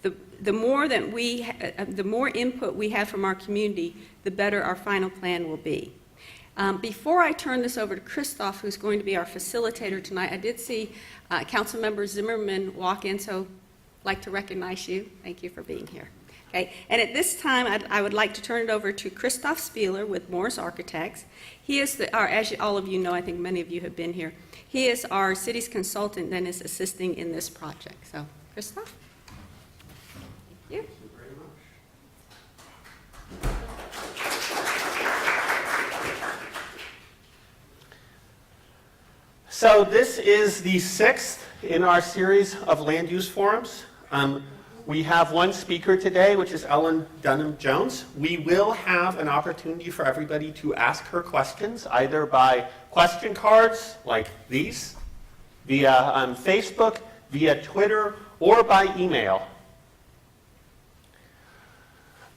The more input we have from our community, the better our final plan will be. Before I turn this over to Christoph, who's going to be our facilitator tonight, I did see Councilmember Zimmerman walk in, so I'd like to recognize you. Thank you for being here. Okay, and at this time, I would like to turn it over to Christoph Spieler with Morris Architects. He is, as all of you know, I think many of you have been here, he is our city's consultant and is assisting in this project. So, Christoph? Thank you. So this is the 6th in our series of land use forums. We have one speaker today, which is Ellen Dunham-Jones. We will have an opportunity for everybody to ask her questions, either by question cards like these, via Facebook, via Twitter, or by email.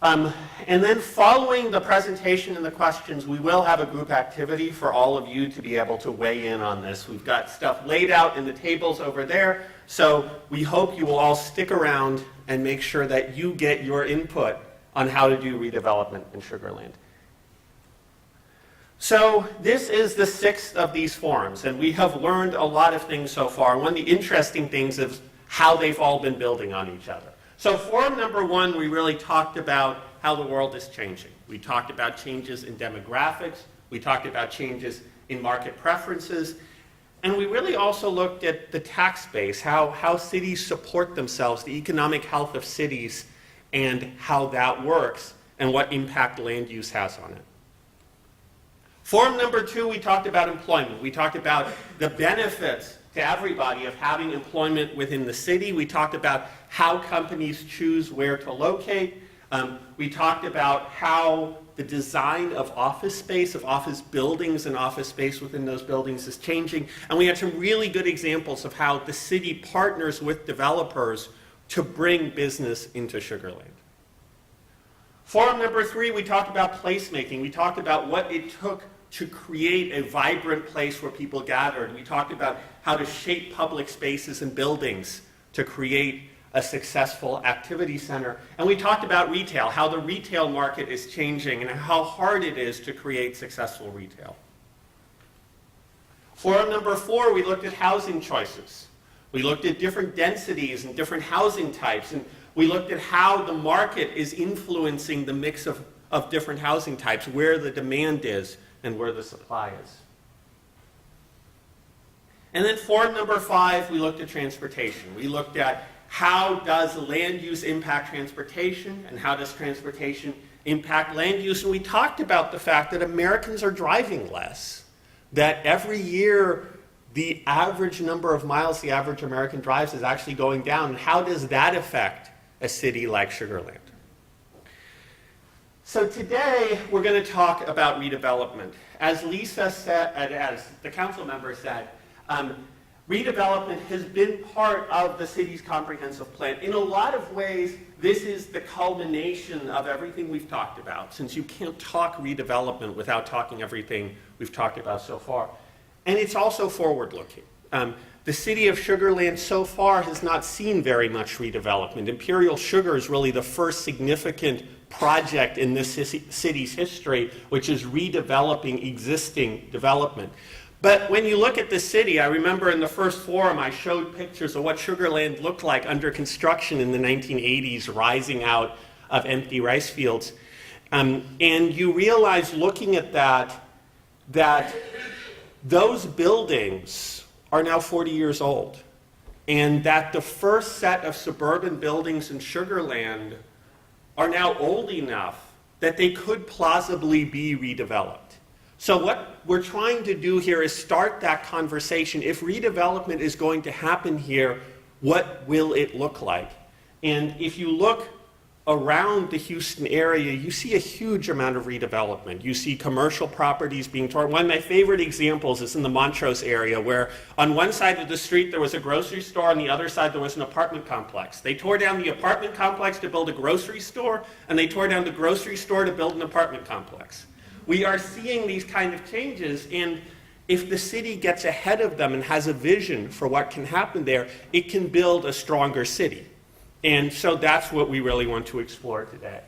And then following the presentation and the questions, we will have a group activity for all of you to be able to weigh in on this. We've got stuff laid out in the tables over there, so we hope you will all stick around and make sure that you get your input on how to do redevelopment in Sugar Land. So this is the 6th of these forums, and we have learned a lot of things so far. One of the interesting things is how they've all been building on each other. So forum number 1, we really talked about how the world is changing. We talked about changes in demographics. We talked about changes in market preferences. And we really also looked at the tax base, how cities support themselves, the economic health of cities, and how that works, and what impact land use has on it. Forum number 2, we talked about employment. We talked about the benefits to everybody of having employment within the city. We talked about how companies choose where to locate. We talked about how the design of office space, of office buildings and office space within those buildings is changing. And we had some really good examples of how the city partners with developers to bring business into Sugar Land. Forum number 3, we talked about placemaking. We talked about what it took to create a vibrant place where people gathered. We talked about how to shape public spaces and buildings to create a successful activity center. And we talked about retail, how the retail market is changing and how hard it is to create successful retail. Forum number 4, we looked at housing choices. We looked at different densities and different housing types, and we looked at how the market is influencing the mix of different housing types, where the demand is and where the supply is. And then forum number 5, we looked at transportation. We looked at how does land use impact transportation, and how does transportation impact land use? And we talked about the fact that Americans are driving less, that every year the average number of miles the average American drives is actually going down. And how does that affect a city like Sugar Land? So today we're going to talk about redevelopment. As Lisa said, as the council member said, redevelopment has been part of the city's comprehensive plan. In a lot of ways, this is the culmination of everything we've talked about, since you can't talk redevelopment without talking everything we've talked about so far. And it's also forward-looking. The city of Sugar Land so far has not seen very much redevelopment. Imperial Sugar is really the first significant project in this city's history, which is redeveloping existing development. But when you look at the city, I remember in the first forum I showed pictures of what Sugar Land looked like under construction in the 1980s, rising out of empty rice fields. And you realize looking at that those buildings are now 40 years old. And that the first set of suburban buildings in Sugar Land are now old enough that they could plausibly be redeveloped. So what we're trying to do here is start that conversation. If redevelopment is going to happen here, what will it look like? And if you look around the Houston area, you see a huge amount of redevelopment. You see commercial properties being torn. One of my favorite examples is in the Montrose area, where on one side of the street there was a grocery store, on the other side there was an apartment complex. They tore down the apartment complex to build a grocery store, and they tore down the grocery store to build an apartment complex. We are seeing these kind of changes, and if the city gets ahead of them and has a vision for what can happen there, it can build a stronger city. And so that's what we really want to explore today.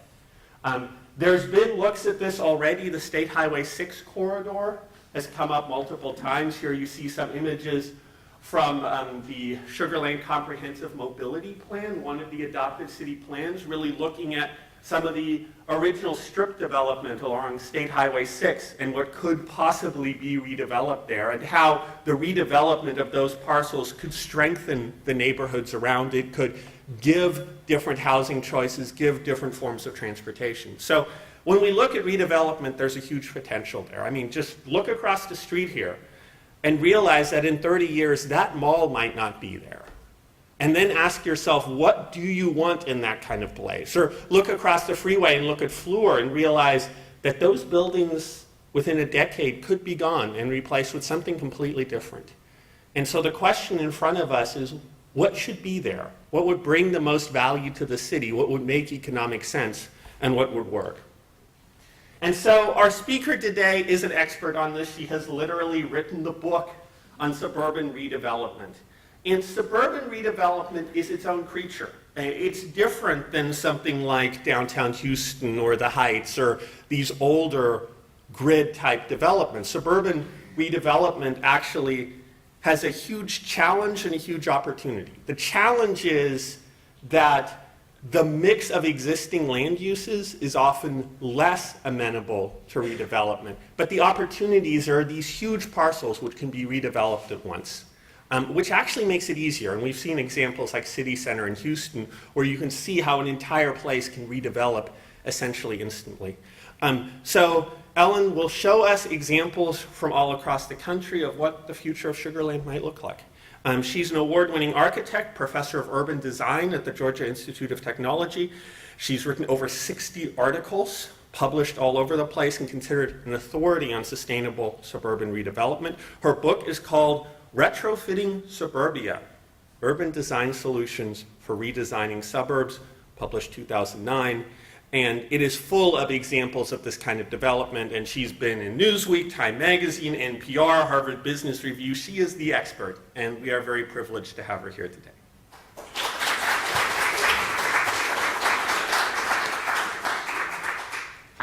There's been looks at this already. The State Highway 6 corridor has come up multiple times. Here you see some images from the Sugar Land Comprehensive Mobility Plan, one of the adopted city plans, really looking at some of the original strip development along State Highway 6 and what could possibly be redeveloped there, and how the redevelopment of those parcels could strengthen the neighborhoods around it, could give different housing choices, give different forms of transportation. So when we look at redevelopment, there's a huge potential there. I mean, just look across the street here and realize that in 30 years, that mall might not be there. And then ask yourself, what do you want in that kind of place? Or look across the freeway and look at Fleur and realize that those buildings within a decade could be gone and replaced with something completely different. And so the question in front of us is, what should be there? What would bring the most value to the city? What would make economic sense? And what would work? And so our speaker today is an expert on this. She has literally written the book on suburban redevelopment. And suburban redevelopment is its own creature. It's different than something like downtown Houston or the Heights or these older grid-type developments. Suburban redevelopment actually has a huge challenge and a huge opportunity. The challenge is that the mix of existing land uses is often less amenable to redevelopment, but the opportunities are these huge parcels which can be redeveloped at once. Which actually makes it easier. And we've seen examples like City Center in Houston, where you can see how an entire place can redevelop essentially instantly. So Ellen will show us examples from all across the country of what the future of Sugar Land might look like. She's an award-winning architect, professor of urban design at the Georgia Institute of Technology. She's written over 60 articles, published all over the place, and considered an authority on sustainable suburban redevelopment. Her book is called Retrofitting Suburbia, Urban Design Solutions for Redesigning Suburbs, published 2009. And it is full of examples of this kind of development. And she's been in Newsweek, Time Magazine, NPR, Harvard Business Review. She is the expert, and we are very privileged to have her here today.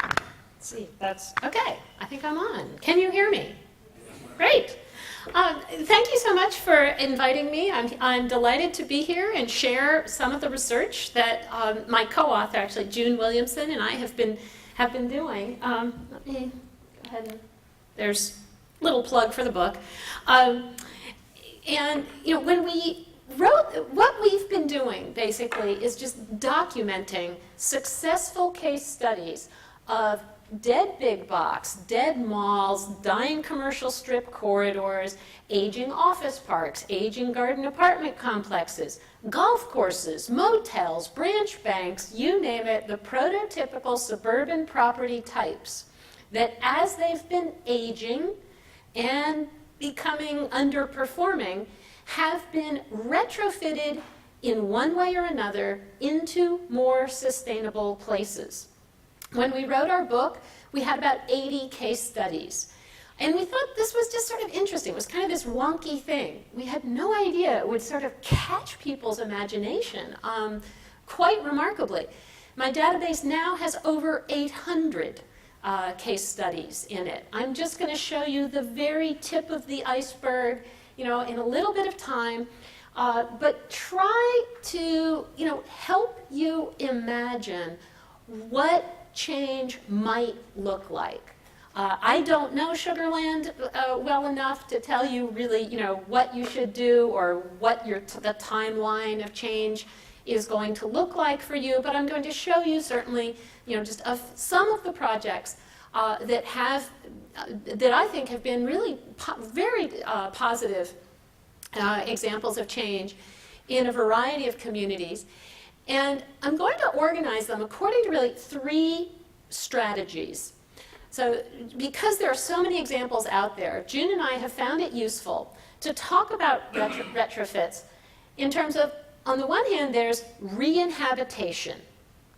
Let's see, that's okay. I think I'm on. Can you hear me? Great. Thank you so much for inviting me. I'm delighted to be here and share some of the research that my co-author, actually June Williamson, and I have been doing. Let me go ahead and there's a little plug for the book. And you know, when we wrote, what we've been doing basically is just documenting successful case studies of dead big box, dead malls, dying commercial strip corridors, aging office parks, aging garden apartment complexes, golf courses, motels, branch banks, you name it, the prototypical suburban property types that as they've been aging and becoming underperforming have been retrofitted in one way or another into more sustainable places. When we wrote our book, we had about 80 case studies. And we thought this was just sort of interesting. It was kind of this wonky thing. We had no idea it would sort of catch people's imagination quite remarkably. My database now has over 800 case studies in it. I'm just going to show you the very tip of the iceberg, you know, in a little bit of time. But try to, you know, help you imagine what change might look like. I don't know Sugar Land well enough to tell you really, you know, what you should do or what the timeline of change is going to look like for you, but I'm going to show you certainly, you know, just some of the projects that I think have been really very positive examples of change in a variety of communities. And I'm going to organize them according to really 3 strategies. So because there are so many examples out there, June and I have found it useful to talk about retrofits in terms of, on the one hand, there's re-inhabitation.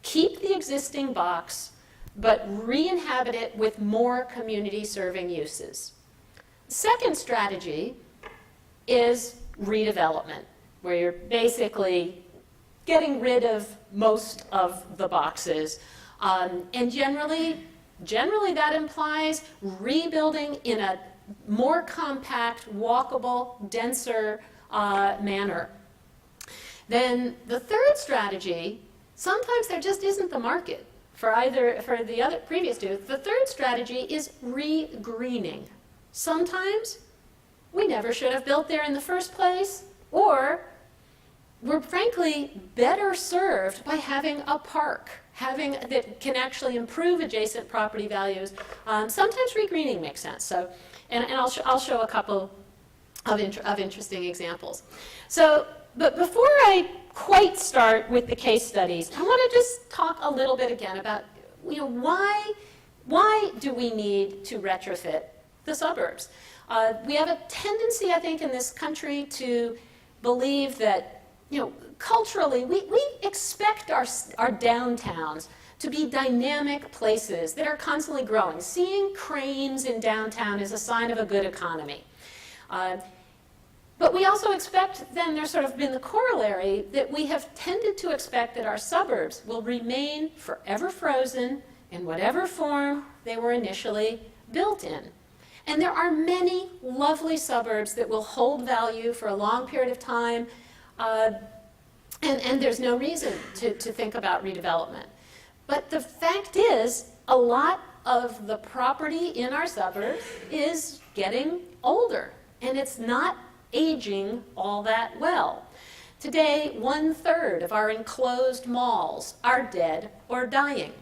Keep the existing box, but re-inhabit it with more community-serving uses. Second strategy is redevelopment, where you're basically getting rid of most of the boxes. And generally that implies rebuilding in a more compact, walkable, denser manner. Then the third strategy, sometimes there just isn't the market for the other previous two. The third strategy is re-greening. Sometimes we never should have built there in the first place, or we're frankly better served by having a park, that can actually improve adjacent property values. Sometimes re-greening makes sense. So, and I'll show a couple of interesting examples. So, but before I quite start with the case studies, I want to just talk a little bit again about, why do we need to retrofit the suburbs? We have a tendency, I think, in this country to believe that, culturally, we expect our downtowns to be dynamic places that are constantly growing. Seeing cranes in downtown is a sign of a good economy. But we also expect, then there's sort of been the corollary, that we have tended to expect that our suburbs will remain forever frozen in whatever form they were initially built in. And there are many lovely suburbs that will hold value for a long period of time, and there's no reason to think about redevelopment. But the fact is, a lot of the property in our suburbs is getting older, and it's not aging all that well. Today, 1/3 of our enclosed malls are dead or dying,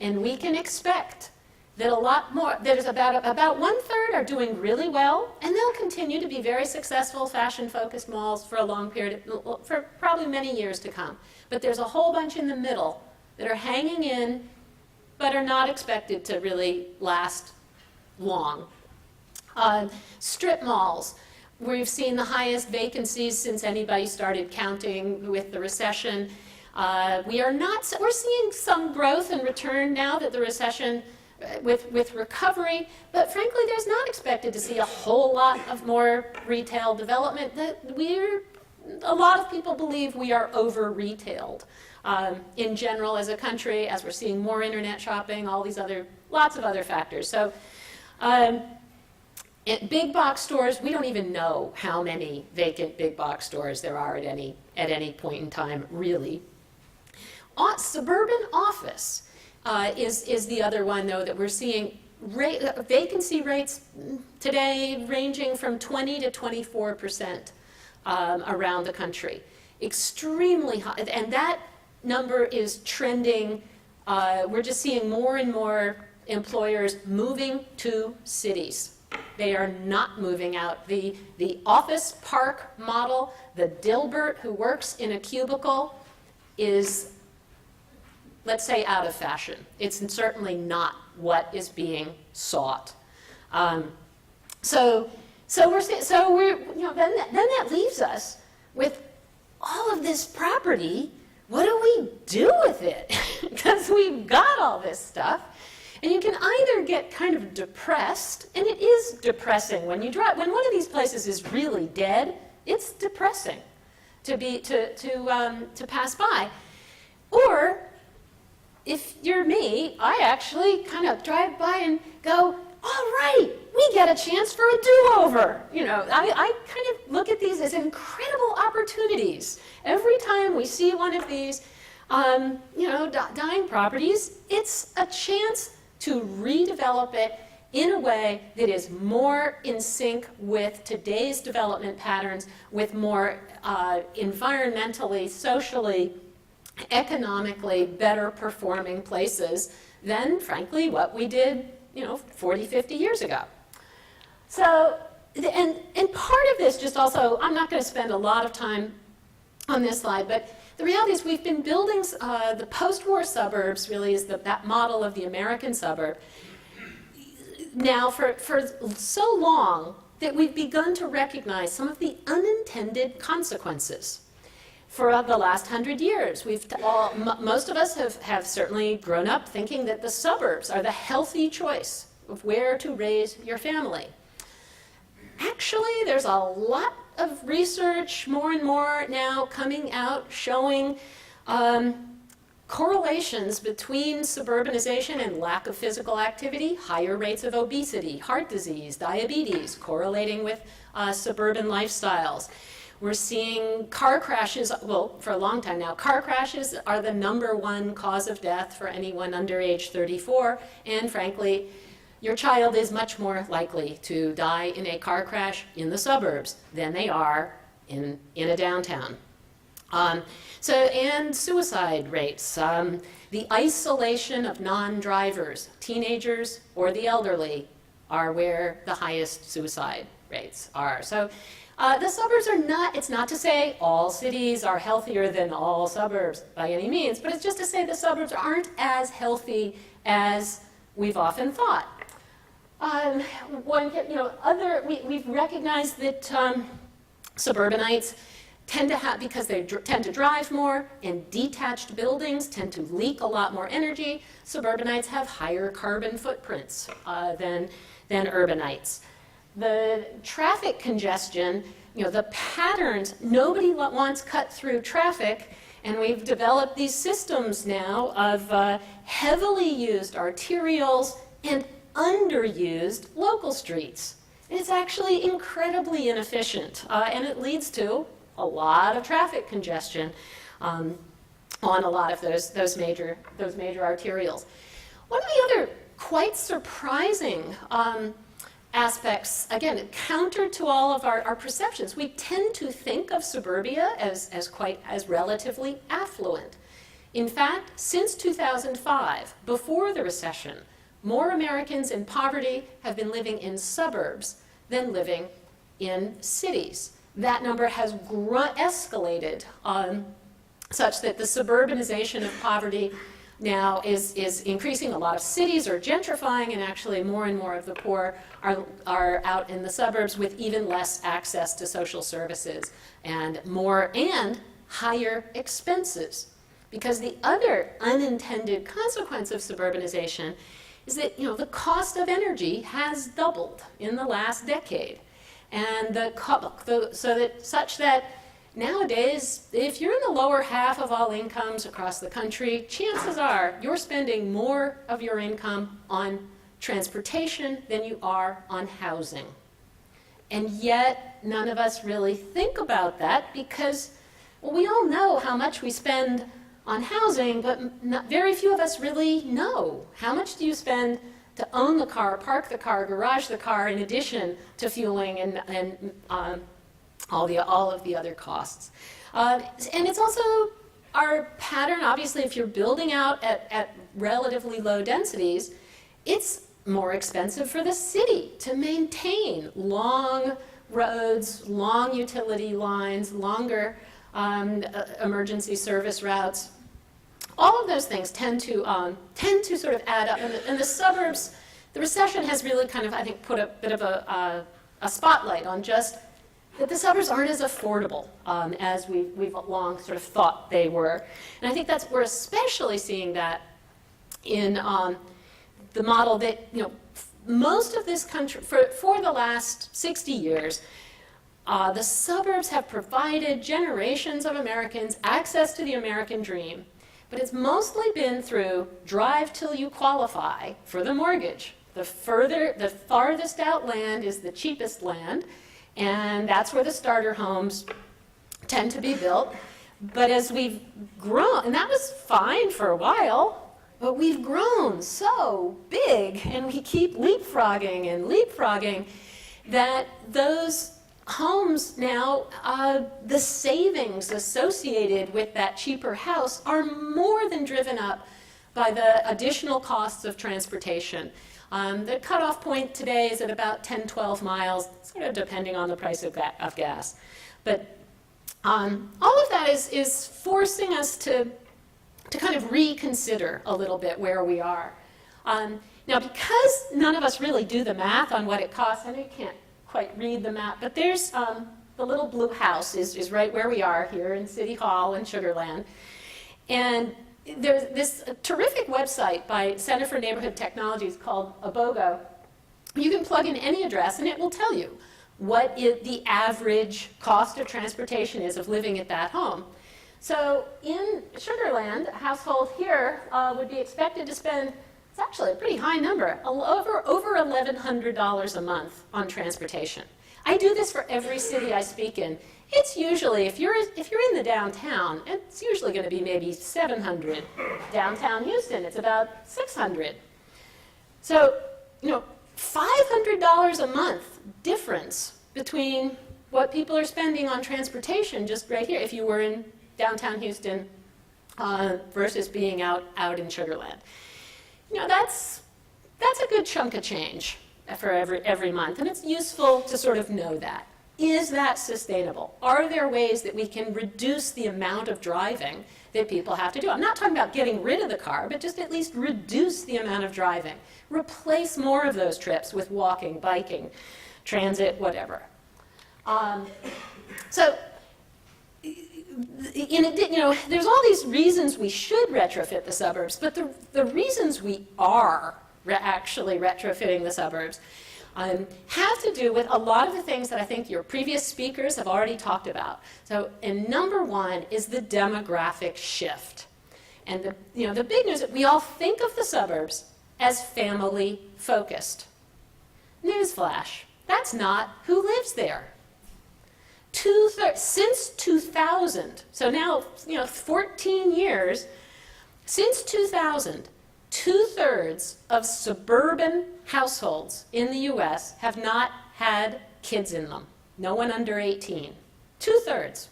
and we can expect that a lot more, there's about 1/3 are doing really well, and they'll continue to be very successful, fashion-focused malls for a long period, for probably many years to come. But there's a whole bunch in the middle that are hanging in, but are not expected to really last long. Strip malls, we've seen the highest vacancies since anybody started counting with the recession. We're seeing some growth and return now that the recession, with recovery, but frankly, there's not expected to see a whole lot of more retail development. A lot of people believe we are over-retailed in general as a country, as we're seeing more internet shopping, lots of other factors. So, at big box stores, we don't even know how many vacant big box stores there are at any point in time, really. Suburban office is the other one, though, that we're seeing vacancy rates today ranging from 20 to 24% around the country. Extremely high, and that number is trending. We're just seeing more and more employers moving to cities. They are not moving out. The office park model, the Dilbert who works in a cubicle, is, let's say, out of fashion. It's certainly not what is being sought. So then that leaves us with all of this property. What do we do with it? Because we've got all this stuff. And you can either get kind of depressed, and it is depressing when you drive. When one of these places is really dead, it's depressing to pass by. Or if you're me, I actually kind of drive by and go, all right, we get a chance for a do-over. I kind of look at these as incredible opportunities. Every time we see one of these, dying properties, it's a chance to redevelop it in a way that is more in sync with today's development patterns, with more environmentally, socially, economically better performing places than, frankly, what we did 40, 50 years ago. So, and part of this just also, I'm not going to spend a lot of time on this slide, but the reality is we've been building the post-war suburbs, really is that model of the American suburb, now for so long that we've begun to recognize some of the unintended consequences. For the last 100 years, most of us have certainly grown up thinking that the suburbs are the healthy choice of where to raise your family. Actually, there's a lot of research, more and more now coming out showing correlations between suburbanization and lack of physical activity, higher rates of obesity, heart disease, diabetes, correlating with suburban lifestyles. We're seeing car crashes, well, for a long time now, car crashes are the #1 cause of death for anyone under age 34, and frankly, your child is much more likely to die in a car crash in the suburbs than they are in a downtown. And suicide rates, the isolation of non-drivers, teenagers or the elderly, are where the highest suicide rates are. So the suburbs are not, it's not to say all cities are healthier than all suburbs by any means, but it's just to say the suburbs aren't as healthy as we've often thought. We've recognized that suburbanites tend to have, because they tend to drive more, and detached buildings tend to leak a lot more energy, suburbanites have higher carbon footprints than urbanites. The traffic congestion, the patterns, nobody wants cut-through traffic, and we've developed these systems now of heavily used arterials and underused local streets. And it's actually incredibly inefficient, and it leads to a lot of traffic congestion on a lot of those major arterials. One of the other quite surprising aspects, again, counter to all of our perceptions, we tend to think of suburbia as relatively affluent. In fact, since 2005, before the recession, more Americans in poverty have been living in suburbs than living in cities. That number has escalated such that the suburbanization of poverty now is increasing. A lot of cities are gentrifying, and actually more and more of the poor are out in the suburbs with even less access to social services and higher expenses. Because the other unintended consequence of suburbanization is that the cost of energy has doubled in the last decade. And such that nowadays, if you're in the lower half of all incomes across the country, chances are you're spending more of your income on transportation than you are on housing. And yet, none of us really think about that because, well, we all know how much we spend on housing, but very few of us really know. How much do you spend to own the car, park the car, garage the car, in addition to fueling and all of the other costs? And it's also our pattern, obviously, if you're building out at relatively low densities, it's more expensive for the city to maintain long roads, long utility lines, longer emergency service routes. All of those things tend to sort of add up. And the suburbs, the recession has really kind of, I think, put a bit of a spotlight on just that the suburbs aren't as affordable as we've long sort of thought they were. And I think we're especially seeing that in the model that, most of this country, for the last 60 years, the suburbs have provided generations of Americans access to the American dream. But it's mostly been through drive till you qualify for the mortgage. The farthest out land is the cheapest land, and that's where the starter homes tend to be built. But as we've grown, and that was fine for a while, but we've grown so big, and we keep leapfrogging, that those homes now, the savings associated with that cheaper house are more than driven up by the additional costs of transportation. The cutoff point today is at about 10, 12 miles, sort of depending on the price of gas. But all of that is forcing us to kind of reconsider a little bit where we are. Now, because none of us really do the math on what it costs, and you can't quite read the map, but there's the little blue house is right where we are here in City Hall in Sugar Land. And there's this terrific website by Center for Neighborhood Technologies called Abogo. You can plug in any address and it will tell you the average cost of transportation is of living at that home. So in Sugar Land, a household here would be expected to spend, it's actually a pretty high number, over $1,100 a month on transportation. I do this for every city I speak in. It's usually, if you're in the downtown, it's usually going to be maybe $700. Downtown Houston, it's about $600. So, $500 a month difference between what people are spending on transportation just right here, if you were in downtown Houston versus being out in Sugar Land. That's a good chunk of change for every month, and it's useful to sort of know that. Is that sustainable? Are there ways that we can reduce the amount of driving that people have to do? I'm not talking about getting rid of the car, but just at least reduce the amount of driving. Replace more of those trips with walking, biking, transit, whatever. So, there's all these reasons we should retrofit the suburbs, but the reasons we are actually retrofitting the suburbs have to do with a lot of the things that I think your previous speakers have already talked about. So, and number one is the demographic shift. And the big news is that we all think of the suburbs as family focused. Newsflash, that's not who lives there. Since 2000, so now 14 years, since 2000, 2/3 of suburban households in the US have not had kids in them. No one under 18. 2/3.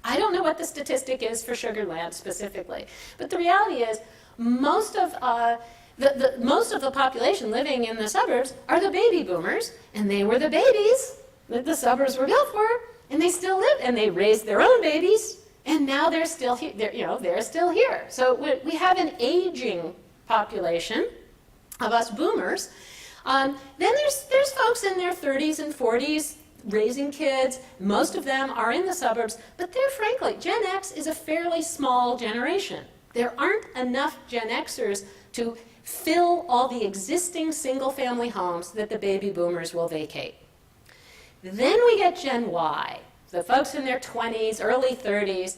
I don't know what the statistic is for Sugar Land specifically, but the reality is most of the population living in the suburbs are the baby boomers, and they were the babies that the suburbs were built for, and they still live, and they raised their own babies, and now they're still here. They're still here. So we have an aging population of us boomers. Then there's folks in their 30s and 40s raising kids. Most of them are in the suburbs, but they're frankly, Gen X is a fairly small generation. There aren't enough Gen Xers to fill all the existing single-family homes that the baby boomers will vacate. Then we get Gen Y, the folks in their 20s, early 30s,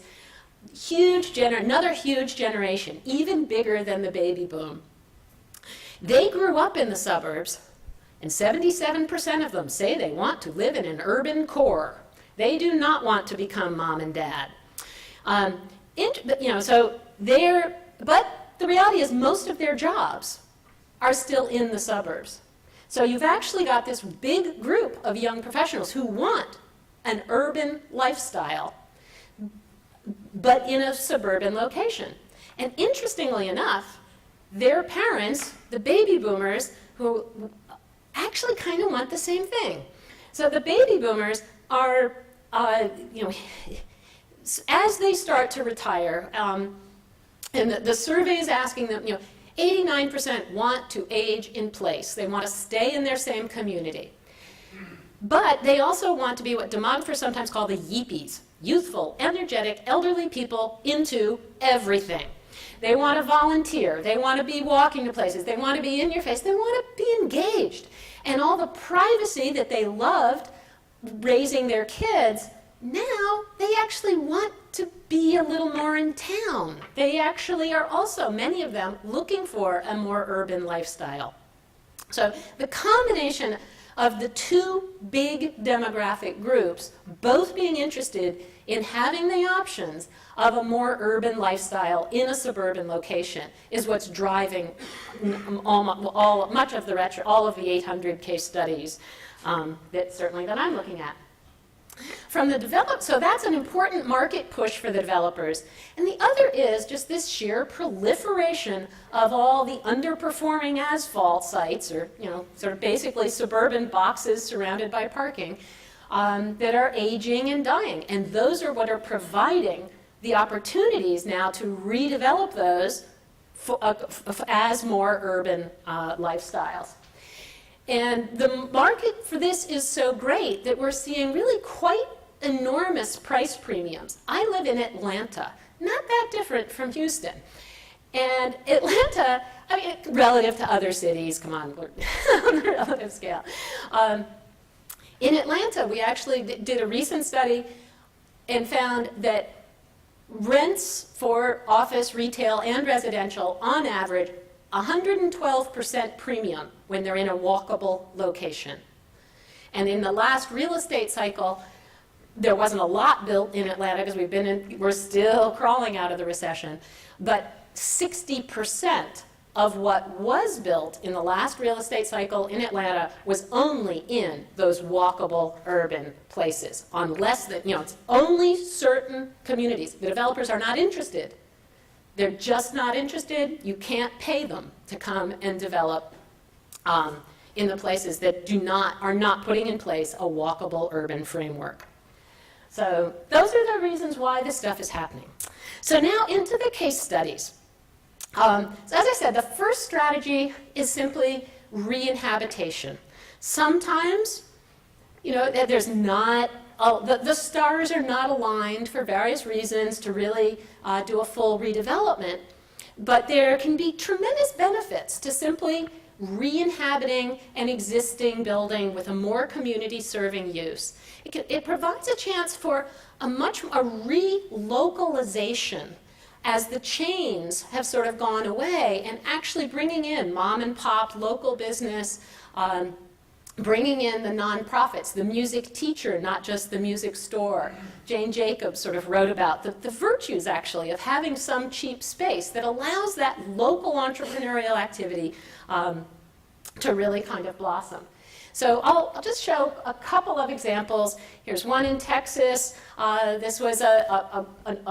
another huge generation, even bigger than the baby boom. They grew up in the suburbs, and 77% of them say they want to live in an urban core. They do not want to become mom and dad. But the reality is most of their jobs are still in the suburbs. So you've actually got this big group of young professionals who want an urban lifestyle, but in a suburban location. And interestingly enough, their parents, the baby boomers, who actually kind of want the same thing. So the baby boomers are, as they start to retire, and the survey is asking them, 89% want to age in place. They want to stay in their same community. But they also want to be what demographers sometimes call the yeepies, youthful, energetic, elderly people into everything. They want to volunteer. They want to be walking to places. They want to be in your face. They want to be engaged. And all the privacy that they loved raising their kids, now they actually want to be a little more in town. They actually are also, many of them, looking for a more urban lifestyle. So the combination of the two big demographic groups, both being interested in having the options of a more urban lifestyle in a suburban location, is what's driving much of all of the 800 case studies that I'm looking at. So that's an important market push for the developers. And the other is just this sheer proliferation of all the underperforming asphalt sites, or sort of basically suburban boxes surrounded by parking, that are aging and dying. And those are what are providing the opportunities now to redevelop those as more urban lifestyles. And the market for this is so great that we're seeing really quite enormous price premiums. I live in Atlanta, not that different from Houston. And Atlanta, relative to other cities, come on, we're on a relative scale. In Atlanta, we actually did a recent study and found that rents for office, retail, and residential, on average, 112% premium when they're in a walkable location. And in the last real estate cycle, there wasn't a lot built in Atlanta because we're still crawling out of the recession, but 60% of what was built in the last real estate cycle in Atlanta was only in those walkable urban places, on less than, it's only certain communities. The developers are not interested. They're just not interested. You can't pay them to come and develop in the places that are not putting in place a walkable urban framework. So those are the reasons why this stuff is happening. So now into the case studies. So as I said, the first strategy is simply re-inhabitation. Sometimes, there's not, the stars are not aligned for various reasons to really do a full redevelopment, but there can be tremendous benefits to simply re-inhabiting an existing building with a more community-serving use. It provides a chance for a relocalization as the chains have sort of gone away, and actually bringing in mom and pop local business, bringing in the nonprofits, the music teacher, not just the music store. Jane Jacobs sort of wrote about the virtues, actually, of having some cheap space that allows that local entrepreneurial activity to really kind of blossom. So I'll just show a couple of examples. Here's one in Texas. This was a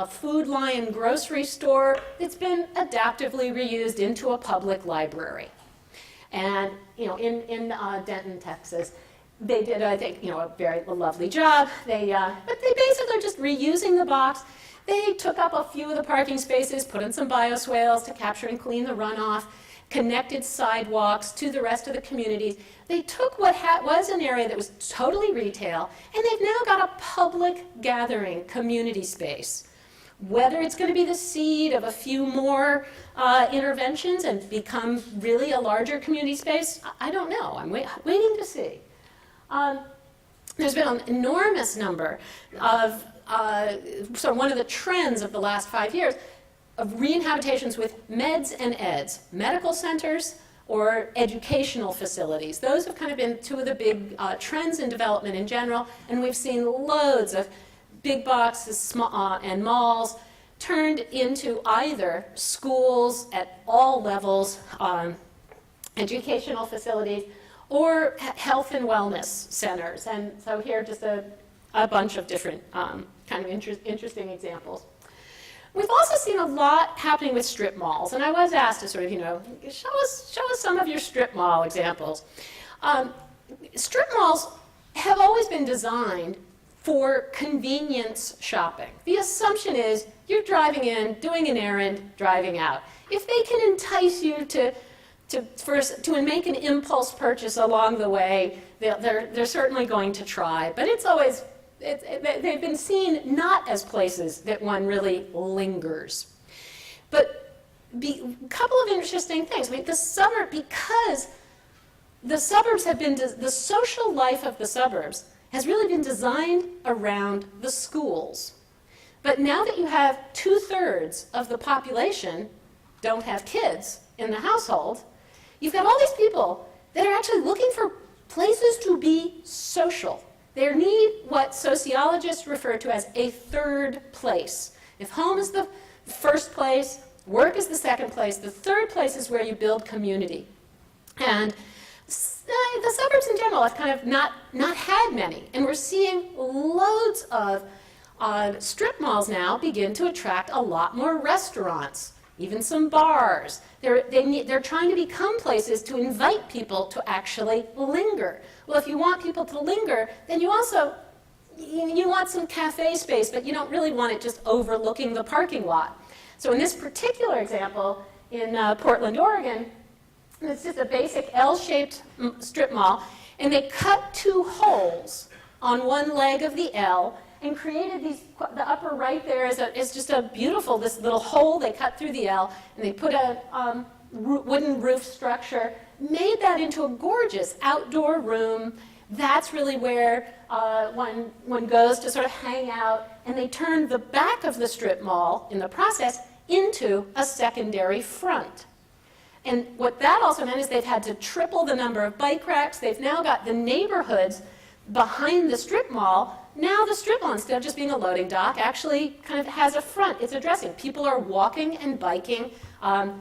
Food Lion grocery store that's been adaptively reused into a public library. And in Denton, Texas, they did, I think, a very lovely job. But they basically are just reusing the box. They took up a few of the parking spaces, put in some bioswales to capture and clean the runoff, connected sidewalks to the rest of the communities. They took what was an area that was totally retail, and they've now got a public gathering community space. Whether it's going to be the seed of a few more interventions and become really a larger community space, I don't know. I'm waiting to see. There's been an enormous number of, so one of the trends of the last 5 years, of re-inhabitations with meds and eds, medical centers or educational facilities. Those have kind of been two of the big trends in development in general, and we've seen loads of big boxes and malls turned into either schools at all levels, educational facilities, or health and wellness centers. And so here just a bunch of different kind of interesting examples. We've also seen a lot happening with strip malls, and I was asked to sort of, show us some of your strip mall examples. Strip malls have always been designed for convenience shopping. The assumption is you're driving in, doing an errand, driving out. If they can entice you to make an impulse purchase along the way, they're certainly going to try, but it's always they've been seen not as places that one really lingers. But a couple of interesting things. I mean, because the suburbs have been, the social life of the suburbs has really been designed around the schools. But now that you have 2/3 of the population don't have kids in the household, you've got all these people that are actually looking for places to be social. They need what sociologists refer to as a third place. If home is the first place, work is the second place, the third place is where you build community. And the suburbs in general have kind of not had many. And we're seeing loads of strip malls now begin to attract a lot more restaurants, even some bars. They're trying to become places to invite people to actually linger. Well, if you want people to linger, then you want some cafe space, but you don't really want it just overlooking the parking lot. So in this particular example, in Portland, Oregon, it's just a basic L-shaped strip mall, and they cut 2 holes on one leg of the L and created these, the upper right there is just a beautiful, this little hole they cut through the L, and they put a wooden roof structure, made that into a gorgeous outdoor room, That's really where one goes to sort of hang out, and they turn the back of the strip mall in the process into a secondary front. And what that also meant is they've had to triple the number of bike racks. They've now got the neighborhoods behind the strip mall. Now the strip mall, instead of just being a loading dock, actually kind of has a front. It's addressing. People are walking and biking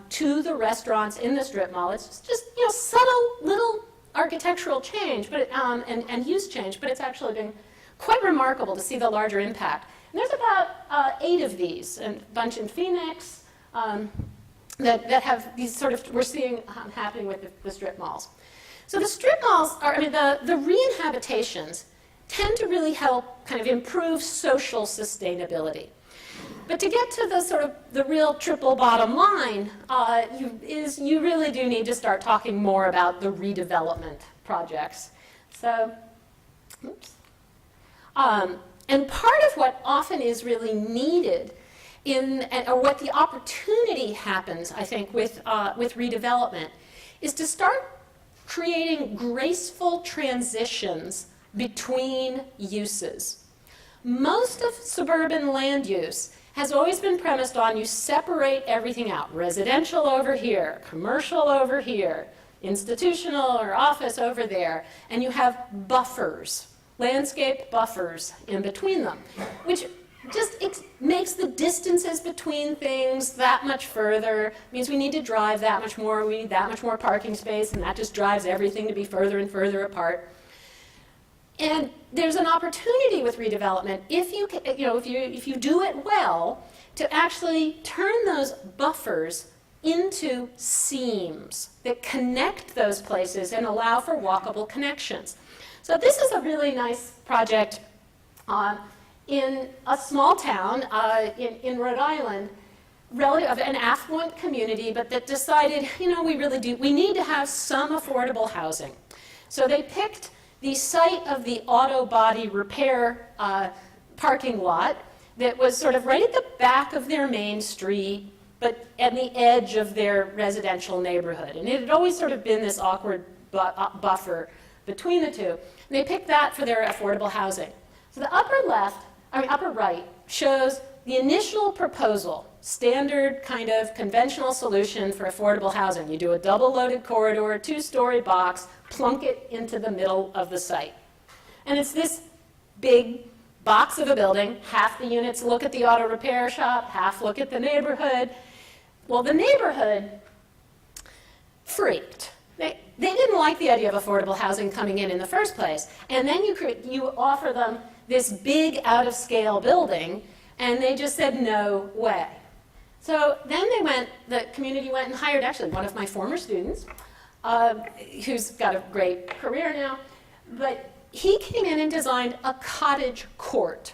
to the restaurants in the strip mall. It's just subtle little architectural change, but and use change, but it's actually been quite remarkable to see the larger impact. And there's about 8 of these, and a bunch in Phoenix, that have these sort of, we're seeing happening with the strip malls. So the strip malls are, the re-inhabitations tend to really help kind of improve social sustainability. But to get to the sort of the real triple bottom line you really do need to start talking more about the redevelopment projects. So, oops. And part of what often is really needed or what the opportunity happens, I think, with redevelopment, is to start creating graceful transitions between uses. Most of suburban land use has always been premised on you separate everything out. Residential over here, commercial over here, institutional or office over there, and you have buffers, landscape buffers in between them, which just makes the distances between things that much further, means we need to drive that much more, we need that much more parking space, and that just drives everything to be further and further apart. And there's an opportunity with redevelopment, if you do it well, to actually turn those buffers into seams that connect those places and allow for walkable connections. So this is a really nice project in a small town in Rhode Island, relative an affluent community, but that decided, we need to have some affordable housing. So they picked the site of the auto body repair parking lot that was sort of right at the back of their main street, but at the edge of their residential neighborhood. And it had always sort of been this awkward buffer between the two. And they picked that for their affordable housing. So the upper right shows the initial proposal, standard kind of conventional solution for affordable housing. You do a double-loaded corridor, 2-story box, plunk it into the middle of the site. And it's this big box of a building. Half the units look at the auto repair shop, half look at the neighborhood. Well, the neighborhood freaked. They didn't like the idea of affordable housing coming in the first place. And then you offer them this big out-of-scale building, and they just said, no way. So then the community went and hired actually one of my former students, who's got a great career now, but he came in and designed a cottage court.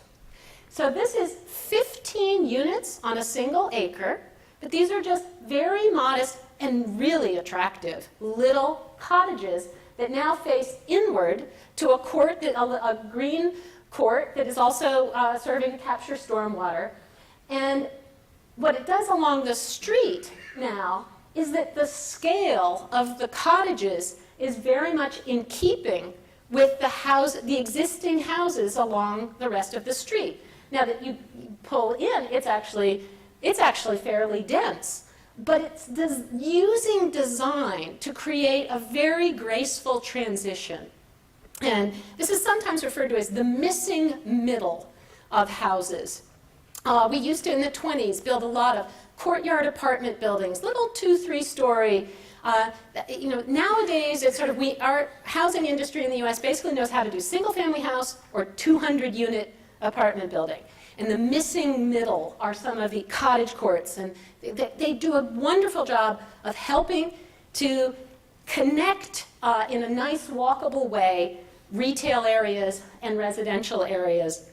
So this is 15 units on a single acre, but these are just very modest and really attractive little cottages that now face inward to a court, a green court that is also serving to capture stormwater. And what it does along the street now is that the scale of the cottages is very much in keeping with the existing houses along the rest of the street. Now that you pull in, it's actually fairly dense, but it's using design to create a very graceful transition. And this is sometimes referred to as the missing middle of houses. We used to, in the 20s, build a lot of courtyard apartment buildings, little 2-3-story. Nowadays, it's our housing industry in the U.S. basically knows how to do single-family house or 200-unit apartment building. And the missing middle are some of the cottage courts, and they do a wonderful job of helping to connect in a nice, walkable way retail areas and residential areas.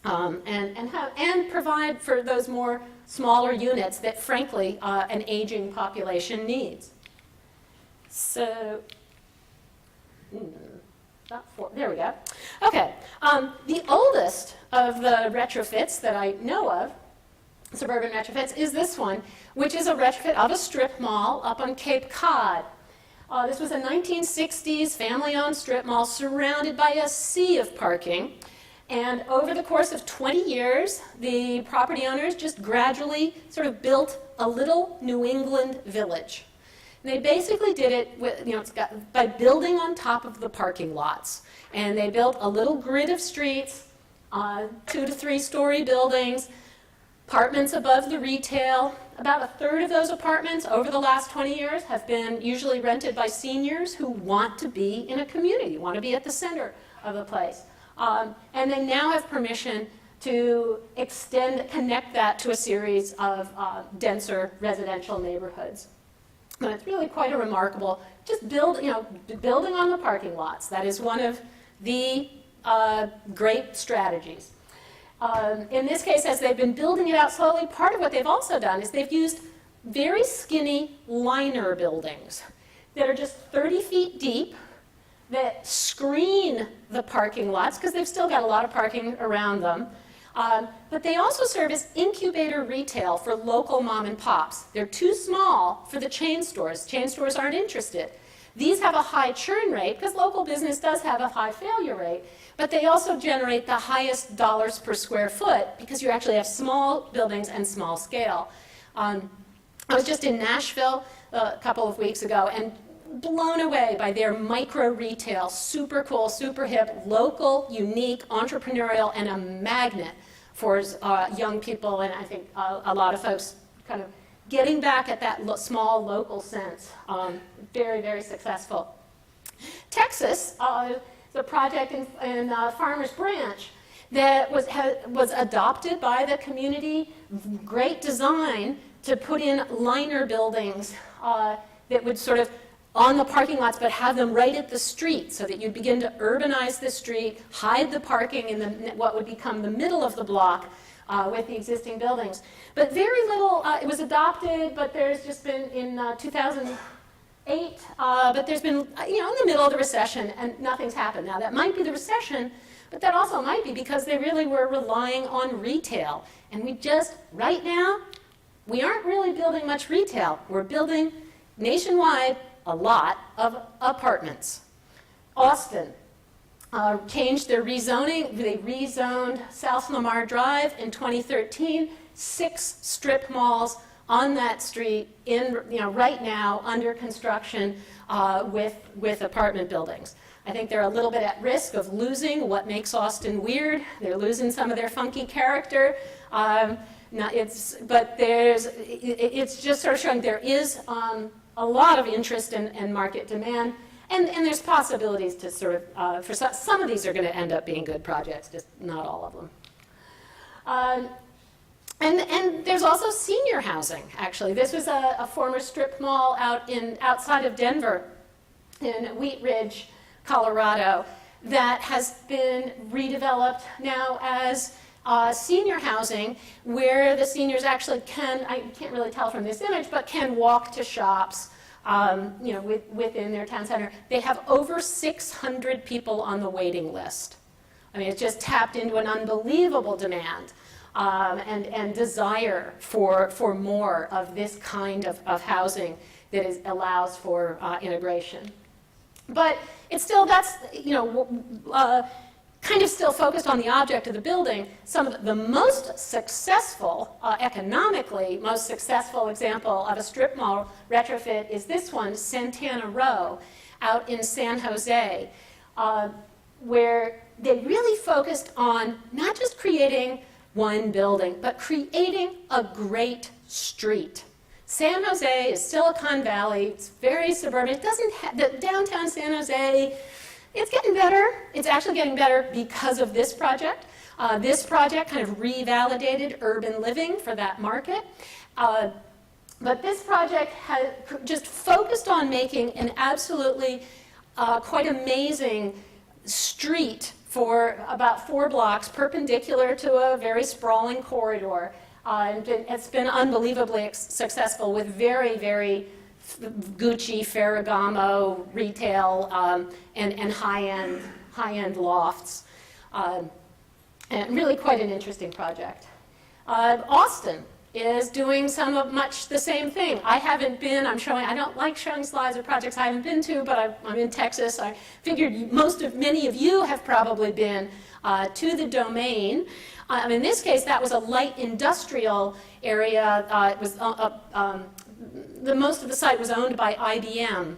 And provide for those more smaller units that, frankly, an aging population needs. So, there we go. Okay, the oldest of the retrofits that I know of, suburban retrofits, is this one, which is a retrofit of a strip mall up on Cape Cod. This was a 1960s family-owned strip mall surrounded by a sea of parking. And over the course of 20 years, the property owners just gradually sort of built a little New England village. And they basically did it with, by building on top of the parking lots. And they built a little grid of streets, 2 to 3 story buildings, apartments above the retail. About a third of those apartments over the last 20 years have been usually rented by seniors who want to be in a community, want to be at the center of the place. And they now have permission to connect that to a series of denser residential neighborhoods. And it's really quite a remarkable, just building on the parking lots. That is one of the great strategies. In this case, as they've been building it out slowly, part of what they've also done is they've used very skinny liner buildings that are just 30 feet deep, that screen the parking lots, because they've still got a lot of parking around them. But they also serve as incubator retail for local mom and pops. They're too small for the chain stores. Chain stores aren't interested. These have a high churn rate, because local business does have a high failure rate, but they also generate the highest dollars per square foot, because you actually have small buildings and small scale. I was just in Nashville a couple of weeks ago, and blown away by their micro retail, super cool, super hip, local, unique, entrepreneurial, and a magnet for young people, and I think a lot of folks kind of getting back at that small local sense. Very, very successful. Texas, the project in Farmers Branch that was adopted by the community, great design to put in liner buildings that would sort of on the parking lots, but have them right at the street so that you'd begin to urbanize the street, hide the parking in what would become the middle of the block with the existing buildings. But very little, it was adopted, but there's just been in 2008, but there's been, in the middle of the recession, and nothing's happened. Now, that might be the recession, but that also might be because they really were relying on retail. And we just, right now, we aren't really building much retail. We're building nationwide a lot of apartments. Austin changed their rezoning. They rezoned South Lamar Drive in 2013. 6 strip malls on that street right now under construction with apartment buildings. I think they're a little bit at risk of losing what makes Austin weird. They're losing some of their funky character. It's just sort of showing there is a lot of interest and market demand, and there's possibilities to sort of, for some of these are going to end up being good projects, just not all of them. And there's also senior housing, actually. This was a former strip mall outside of Denver in Wheat Ridge, Colorado, that has been redeveloped now as senior housing, where the seniors actually I can't really tell from this image, but can walk to shops, within their town center. They have over 600 people on the waiting list. I mean, it's just tapped into an unbelievable demand and desire for more of this kind of housing that allows for integration. But it's still, kind of still focused on the object of the building. Some of the most successful, economically most successful example of a strip mall retrofit is this one, Santana Row, out in San Jose, where they really focused on not just creating one building, but creating a great street. San Jose is Silicon Valley. It's very suburban. It doesn't have, downtown San Jose, it's getting better. It's actually getting better because of this project. This project kind of revalidated urban living for that market. But this project has just focused on making an absolutely quite amazing street for about 4 blocks, perpendicular to a very sprawling corridor. It's been unbelievably successful with very, very Gucci, Ferragamo retail and high-end lofts. And really quite an interesting project. Austin. is doing much the same thing. I haven't been, I don't like showing slides of projects I haven't been to, but I'm in Texas. I figured many of you have probably been to the Domain. In this case, that was a light industrial area. It was most of the site was owned by IBM,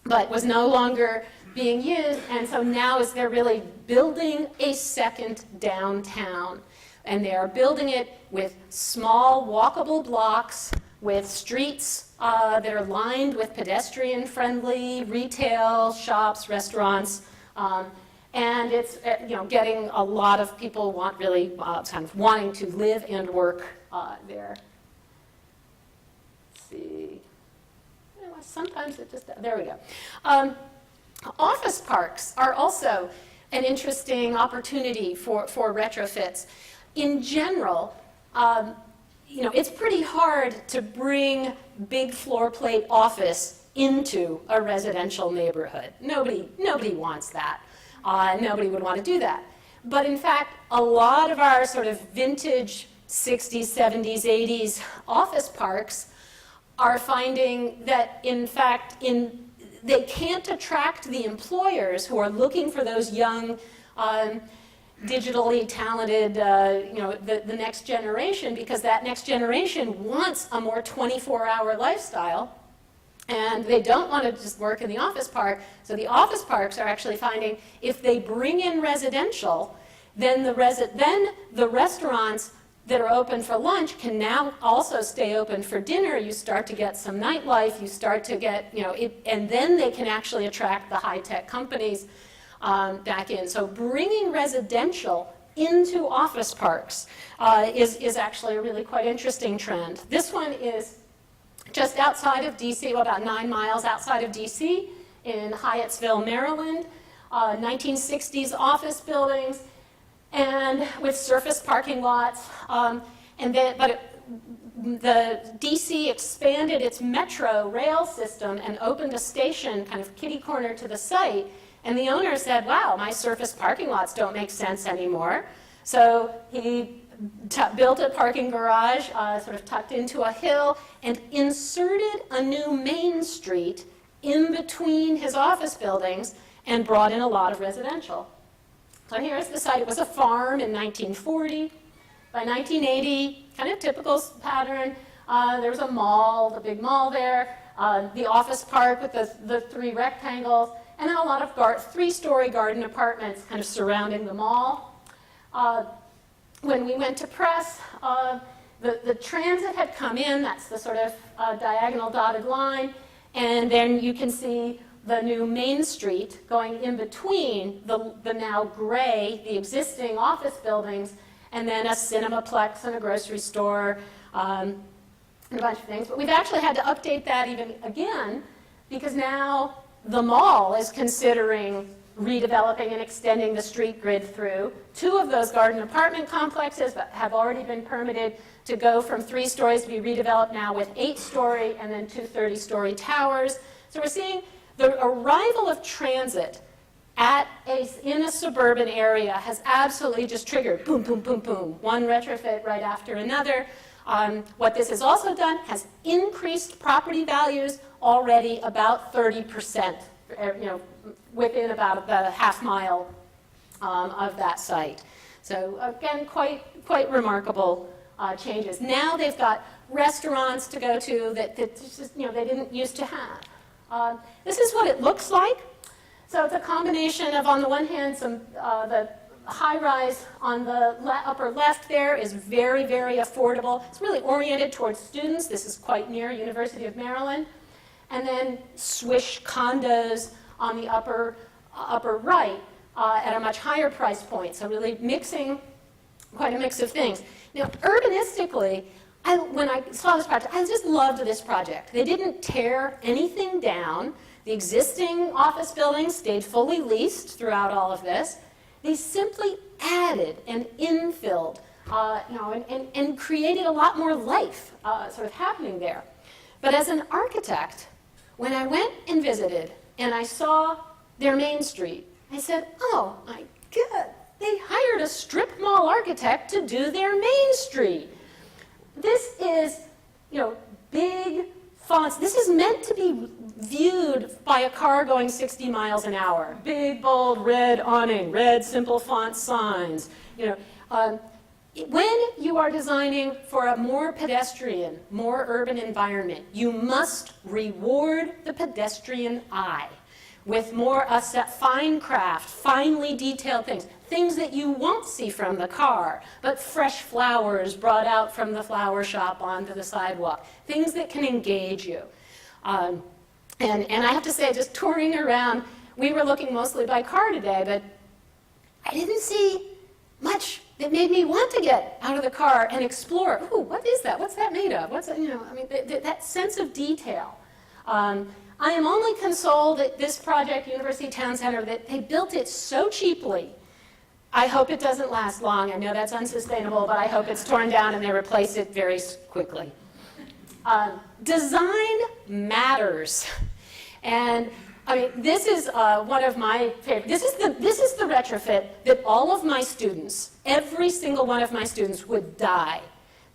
but was no longer being used, and so now they're really building a second downtown. And they are building it with small walkable blocks, with streets that are lined with pedestrian-friendly retail shops, restaurants, and it's getting a lot of people kind of wanting to live and work there. Let's see. Sometimes it just, there we go. Office parks are also an interesting opportunity for retrofits. In general, it's pretty hard to bring big floor plate office into a residential neighborhood. Nobody wants that. Nobody would want to do that. But in fact, a lot of our sort of vintage 60s, 70s, 80s office parks are finding that, in fact, they can't attract the employers who are looking for those young, digitally talented, the next generation, because that next generation wants a more 24-hour lifestyle, and they don't want to just work in the office park. So the office parks are actually finding if they bring in residential, then the restaurants that are open for lunch can now also stay open for dinner. You start to get some nightlife, you start to get, and then they can actually attract the high-tech companies back in. So bringing residential into office parks is actually a really quite interesting trend. This one is just outside of DC, about 9 miles outside of DC, in Hyattsville, Maryland. 1960s office buildings, and with surface parking lots. The DC expanded its metro rail system and opened a station kind of kitty corner to the site. And the owner said, wow, my surface parking lots don't make sense anymore. So he built a parking garage sort of tucked into a hill and inserted a new main street in between his office buildings and brought in a lot of residential. So here's the site. It was a farm in 1940. By 1980, kind of typical pattern, there was a mall, the big mall there, the office park with the 3 rectangles, and then a lot of 3-story garden apartments kind of surrounding the mall. When we went to press, the transit had come in. That's the sort of diagonal dotted line. And then you can see the new Main Street going in between the now gray, the existing office buildings, and then a Cinemaplex and a grocery store, and a bunch of things. But we've actually had to update that even again, because now the mall is considering redeveloping and extending the street grid through. 2 of those garden apartment complexes have already been permitted to go from 3 stories to be redeveloped now with 8-story and then 2 30-story towers. So we're seeing the arrival of transit in a suburban area has absolutely just triggered boom, boom, boom, boom, one retrofit right after another. What this has also done has increased property values already about 30%, within about a half-mile of that site. So again, quite remarkable changes. Now they've got restaurants to go to that just, they didn't used to have. This is what it looks like. So it's a combination of, on the one hand, the high-rise on the upper left there is very, very affordable. It's really oriented towards students. This is quite near University of Maryland. And then swish condos on the upper right at a much higher price point. So really mixing quite a mix of things. Now, urbanistically, when I saw this project, I just loved this project. They didn't tear anything down. The existing office buildings stayed fully leased throughout all of this. They simply added and infilled, and created a lot more life sort of happening there. But as an architect, when I went and visited and I saw their Main Street, I said, oh my God, they hired a strip mall architect to do their Main Street. this is, big fonts. This is meant to be viewed by a car going 60 miles an hour. Big, bold, red awning, red, simple font signs. When you are designing for a more pedestrian, more urban environment, you must reward the pedestrian eye with more fine craft, finely detailed things that you won't see from the car, but fresh flowers brought out from the flower shop onto the sidewalk, things that can engage you. And I have to say, just touring around, we were looking mostly by car today, but I didn't see much that made me want to get out of the car and explore. Ooh, what is that? What's that made of? What's that? That sense of detail. I am only consoled at this project, University Town Center, that they built it so cheaply. I hope it doesn't last long. I know that's unsustainable, but I hope it's torn down and they replace it very quickly. Design matters. And this is one of my favorite. This is the retrofit that all of my students, every single one of my students, would die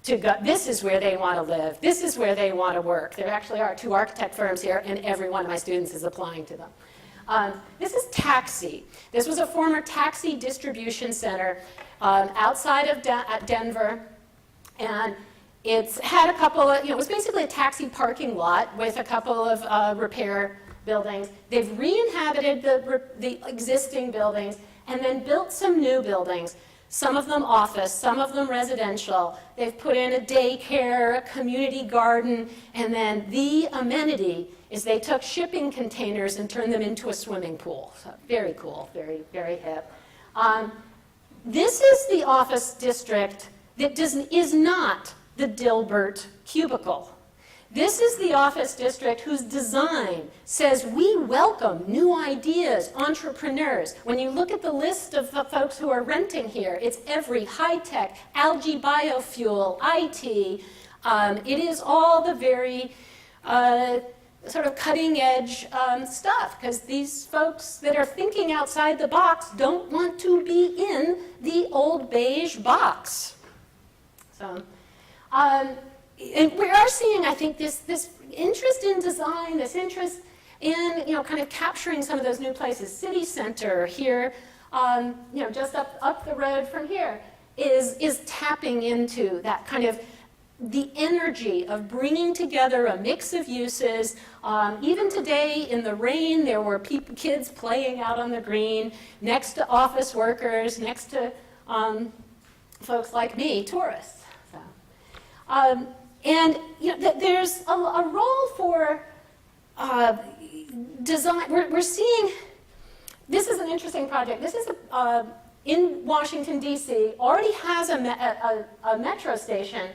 to go. This is where they want to live. This is where they want to work. There actually are 2 architect firms here, and every one of my students is applying to them. This is Taxi. This was a former taxi distribution center outside of Denver, and it's had a couple of, it was basically a taxi parking lot with a couple of repair buildings. They've re-inhabited the existing buildings and then built some new buildings, some of them office, some of them residential. They've put in a daycare, a community garden, and then the amenity is they took shipping containers and turned them into a swimming pool. So very cool, very, very hip. This is the office district that is not the Dilbert cubicle. This is the office district whose design says we welcome new ideas, entrepreneurs. When you look at the list of the folks who are renting here, it's every high-tech, algae biofuel, IT. It is all the very sort of cutting-edge stuff, because these folks that are thinking outside the box don't want to be in the old beige box. So. And we are seeing, I think, this interest in design, this interest in, kind of capturing some of those new places. City Center here, just up the road from here, is tapping into that kind of the energy of bringing together a mix of uses. Even today in the rain, there were kids playing out on the green, next to office workers, next to folks like me, tourists. So. And there's a role for design. We're seeing, this is an interesting project. This is in Washington, D.C., already has a metro station,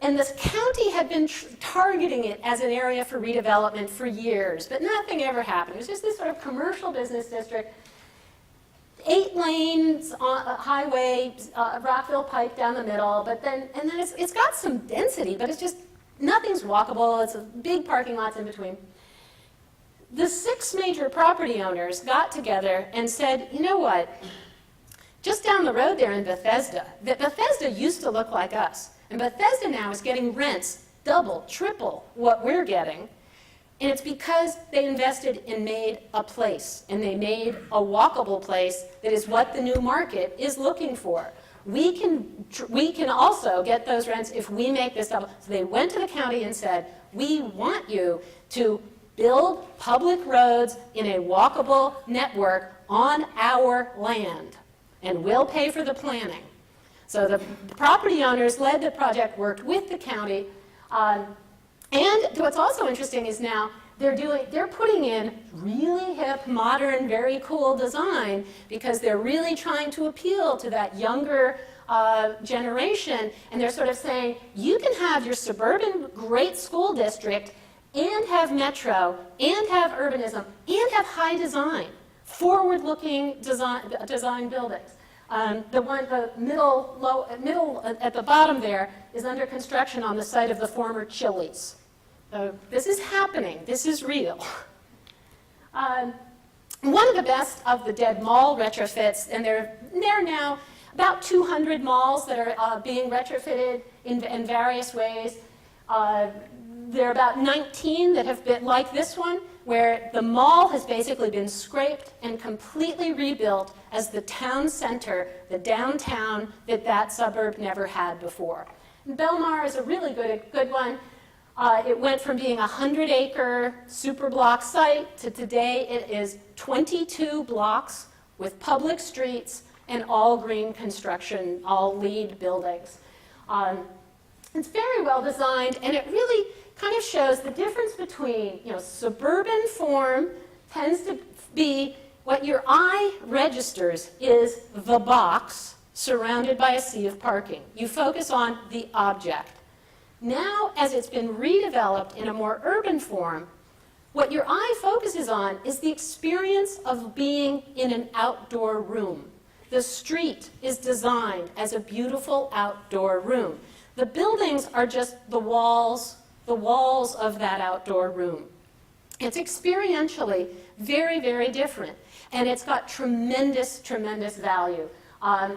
and this county had been targeting it as an area for redevelopment for years, but nothing ever happened. It was just this sort of commercial business district. 8 lanes on a highway, Rockville Pike down the middle, and then it's got some density, but it's just, nothing's walkable. It's a big parking lots in between. The 6 major property owners got together and said, you know what, just down the road there in Bethesda, Bethesda used to look like us, and Bethesda now is getting rents double, triple what we're getting. And it's because they invested and made a place, and they made a walkable place that is what the new market is looking for. We can also get those rents if we make this double. So they went to the county and said, we want you to build public roads in a walkable network on our land, and we'll pay for the planning. So the property owners led the project, worked with the county. And what's also interesting is now they're putting in really hip, modern, very cool design, because they're really trying to appeal to that younger generation. And they're sort of saying, you can have your suburban great school district and have metro and have urbanism and have high design, forward-looking design buildings. The middle at the bottom there is under construction on the site of the former Chili's. So this is happening. This is real. One of the best of the dead mall retrofits, and there are now about 200 malls that are being retrofitted in various ways. There are about 19 that have been like this one, where the mall has basically been scraped and completely rebuilt as the town center, the downtown that suburb never had before. And Belmar is a really good one. It went from being a 100-acre superblock site to today it is 22 blocks with public streets and all green construction, all LEED buildings. It's very well designed, and it really kind of shows the difference between, suburban form tends to be what your eye registers is the box surrounded by a sea of parking. You focus on the object. Now, as it's been redeveloped in a more urban form, what your eye focuses on is the experience of being in an outdoor room. The street is designed as a beautiful outdoor room. The buildings are just the walls of that outdoor room. It's experientially very, very different, and it's got tremendous, tremendous value.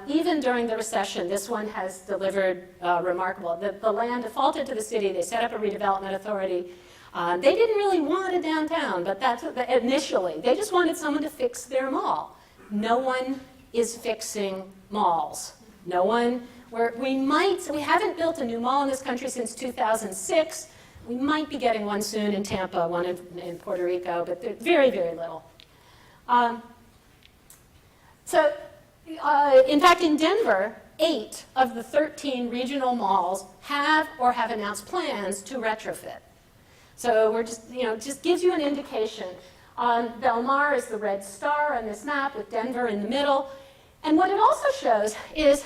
Even during the recession, this one has delivered remarkable. The land defaulted to the city. They set up a redevelopment authority. They didn't really want a downtown, but that's what initially. They just wanted someone to fix their mall. No one is fixing malls. No one. We haven't built a new mall in this country since 2006. We might be getting one soon in Tampa, one in Puerto Rico, but they're very, very little. In fact, in Denver, 8 of the 13 regional malls have or have announced plans to retrofit. So we're just gives you an indication. Belmar is the red star on this map with Denver in the middle. And what it also shows is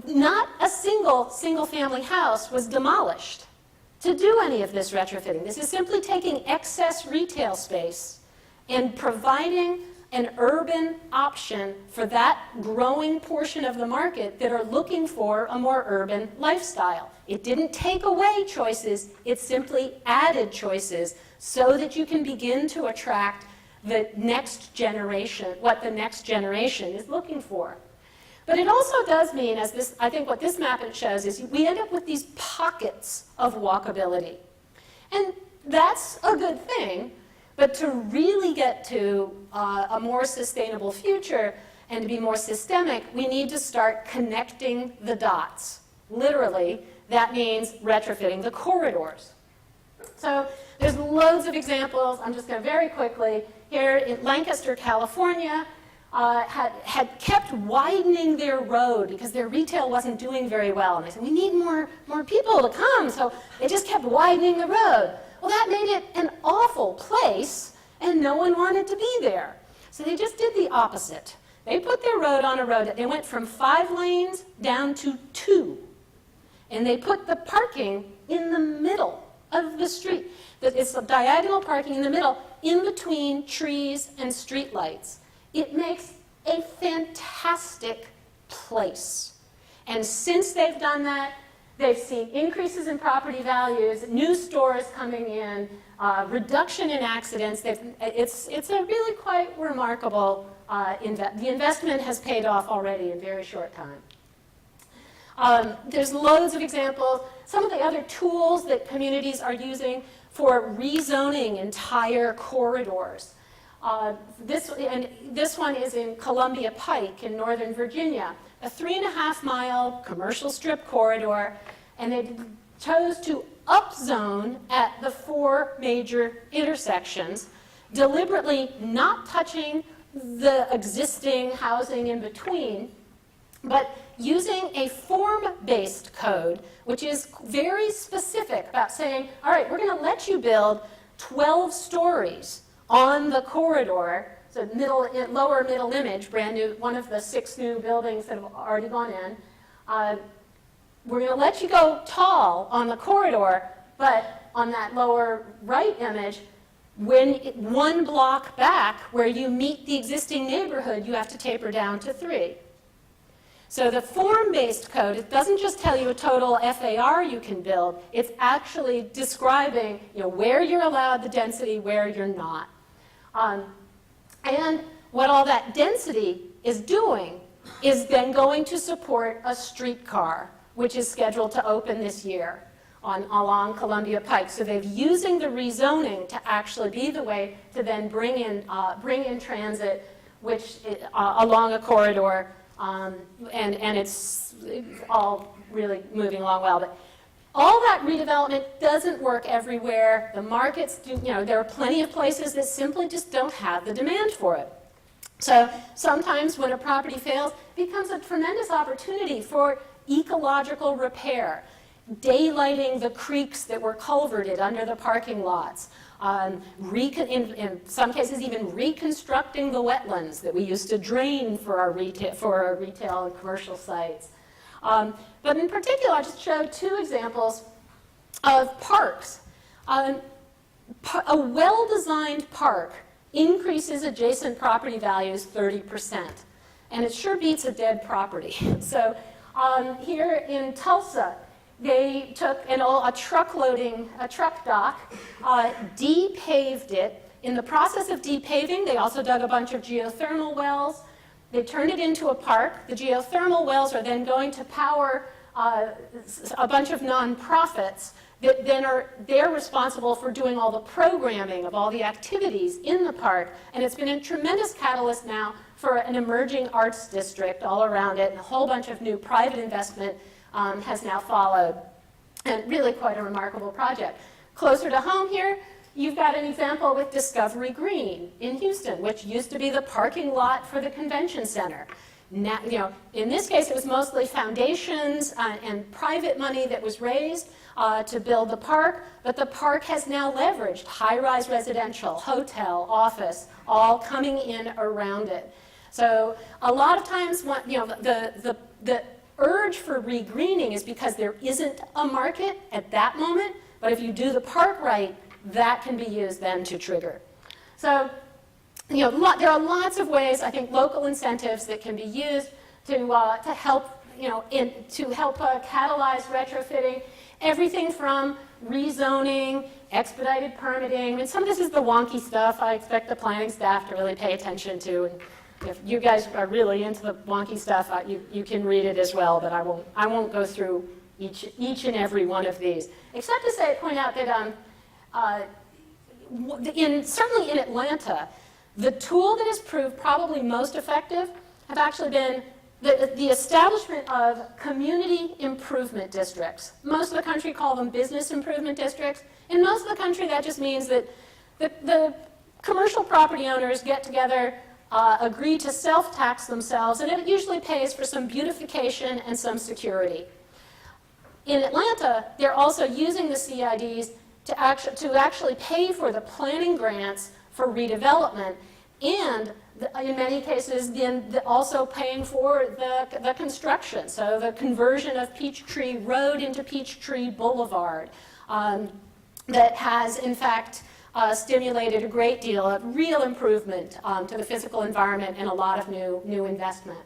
not a single-family house was demolished to do any of this retrofitting. This is simply taking excess retail space and providing an urban option for that growing portion of the market that are looking for a more urban lifestyle. It didn't take away choices, it simply added choices so that you can begin to attract the next generation, what the next generation is looking for. But it also does mean, I think what this map shows is we end up with these pockets of walkability. And that's a good thing, but to really get to a more sustainable future and to be more systemic, we need to start connecting the dots. Literally, that means retrofitting the corridors. So there's loads of examples. I'm just going to very quickly. Here in Lancaster, California, had kept widening their road because their retail wasn't doing very well. And they said, we need more people to come. So they just kept widening the road. Well, that made it an awful place, and no one wanted to be there. So they just did the opposite. They put their road on a road. They went from 5 lanes down to 2. And they put the parking in the middle of the street. It's a diagonal parking in the middle, in between trees and streetlights. It makes a fantastic place. And since they've done that, they've seen increases in property values, new stores coming in, reduction in accidents. It's a really quite remarkable the investment has paid off already in a very short time. There's loads of examples. Some of the other tools that communities are using for rezoning entire corridors. This one is in Columbia Pike in Northern Virginia, a 3.5-mile commercial strip corridor, and they chose to upzone at the 4 major intersections, deliberately not touching the existing housing in between, but using a form-based code, which is very specific about saying, all right, we're going to let you build 12 stories on the corridor, so lower middle image, brand new, one of the 6 new buildings that have already gone in. We're going to let you go tall on the corridor, but on that lower right image, when 1 block back where you meet the existing neighborhood, you have to taper down to 3. So the form-based code, it doesn't just tell you a total FAR you can build, it's actually describing where you're allowed the density, where you're not. And what all that density is doing is then going to support a streetcar which is scheduled to open this year along Columbia Pike. So they're using the rezoning to actually be the way to then bring in transit, which along a corridor, and it's all really moving along well. But all that redevelopment doesn't work everywhere. The markets, there are plenty of places that simply just don't have the demand for it. So sometimes when a property fails, it becomes a tremendous opportunity for ecological repair, daylighting the creeks that were culverted under the parking lots, in some cases even reconstructing the wetlands that we used to drain for our retail and commercial sites. But in particular, I just showed two examples of parks. A well-designed park increases adjacent property values 30%, and it sure beats a dead property. So here in Tulsa, they took a truck dock, depaved it. In the process of depaving, they also dug a bunch of geothermal wells. They turned it into a park. The geothermal wells are then going to power a bunch of nonprofits that then they're responsible for doing all the programming of all the activities in the park. And it's been a tremendous catalyst now for an emerging arts district all around it, and a whole bunch of new private investment has now followed. And really quite a remarkable project. Closer to home here, you've got an example with Discovery Green in Houston, which used to be the parking lot for the convention center. Now, in this case, it was mostly foundations and private money that was raised to build the park, but the park has now leveraged high-rise residential, hotel, office, all coming in around it. So a lot of times, the urge for regreening is because there isn't a market at that moment, but if you do the park right, that can be used then to trigger. So, there are lots of ways, I think, local incentives that can be used to help, catalyze retrofitting. Everything from rezoning, expedited permitting. And some of this is the wonky stuff I expect the planning staff to really pay attention to. And if you guys are really into the wonky stuff, you can read it as well. But I won't go through each and every one of these, except to point out that certainly in Atlanta, the tool that has proved probably most effective have actually been the establishment of community improvement districts. Most of the country call them business improvement districts. In most of the country, that just means that the commercial property owners get together, agree to self-tax themselves, and it usually pays for some beautification and some security. In Atlanta, they're also using the CIDs to actually pay for the planning grants for redevelopment, and in many cases then also paying for the construction, so the conversion of Peachtree Road into Peachtree Boulevard that has in fact stimulated a great deal of real improvement to the physical environment and a lot of new investment.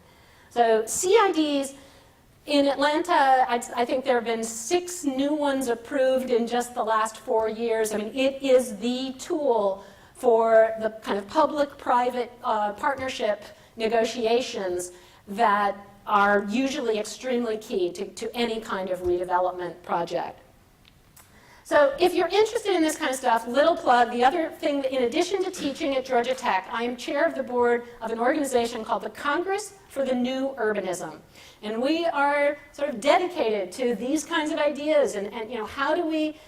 So CIDs in Atlanta, I think there have been 6 new ones approved in just the last 4 years. I mean, it is the tool for the kind of public-private partnership negotiations that are usually extremely key to any kind of redevelopment project. So if you're interested in this kind of stuff, little plug, the other thing, in addition to teaching at Georgia Tech, I am chair of the board of an organization called the Congress for the New Urbanism. And we are sort of dedicated to these kinds of ideas and how do we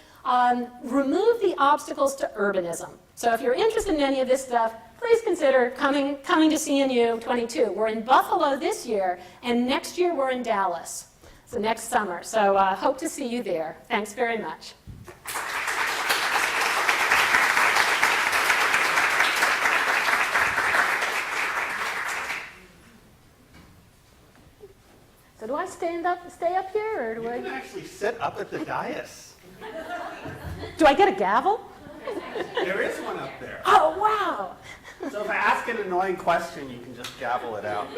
remove the obstacles to urbanism. So if you're interested in any of this stuff, please consider coming to CNU 22. We're in Buffalo this year, and next year we're in Dallas, so next summer. So hope to see you there. Thanks very much. So do I stay up here, or do You I? can actually sit up at the dais. Do I get a gavel? There is one up there. Oh, wow. So if I ask an annoying question, you can just gavel it out.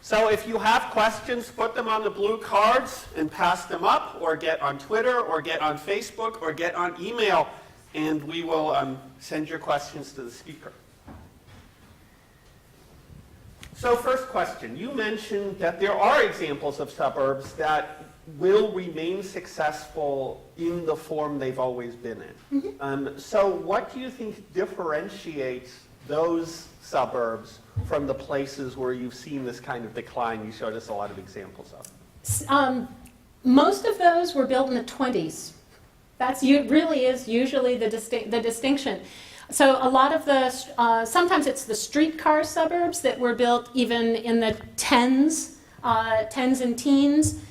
So if you have questions, put them on the blue cards and pass them up, or get on Twitter, or get on Facebook, or get on email, and we will send your questions to the speaker. So first question, you mentioned that there are examples of suburbs that will remain successful in the form they've always been in. So what do you think differentiates those suburbs from the places where you've seen this kind of decline you showed us a lot of examples of? Most of those were built in the 20s. Really is usually the distinction. So a lot of the, sometimes it's the streetcar suburbs that were built even in the tens and teens.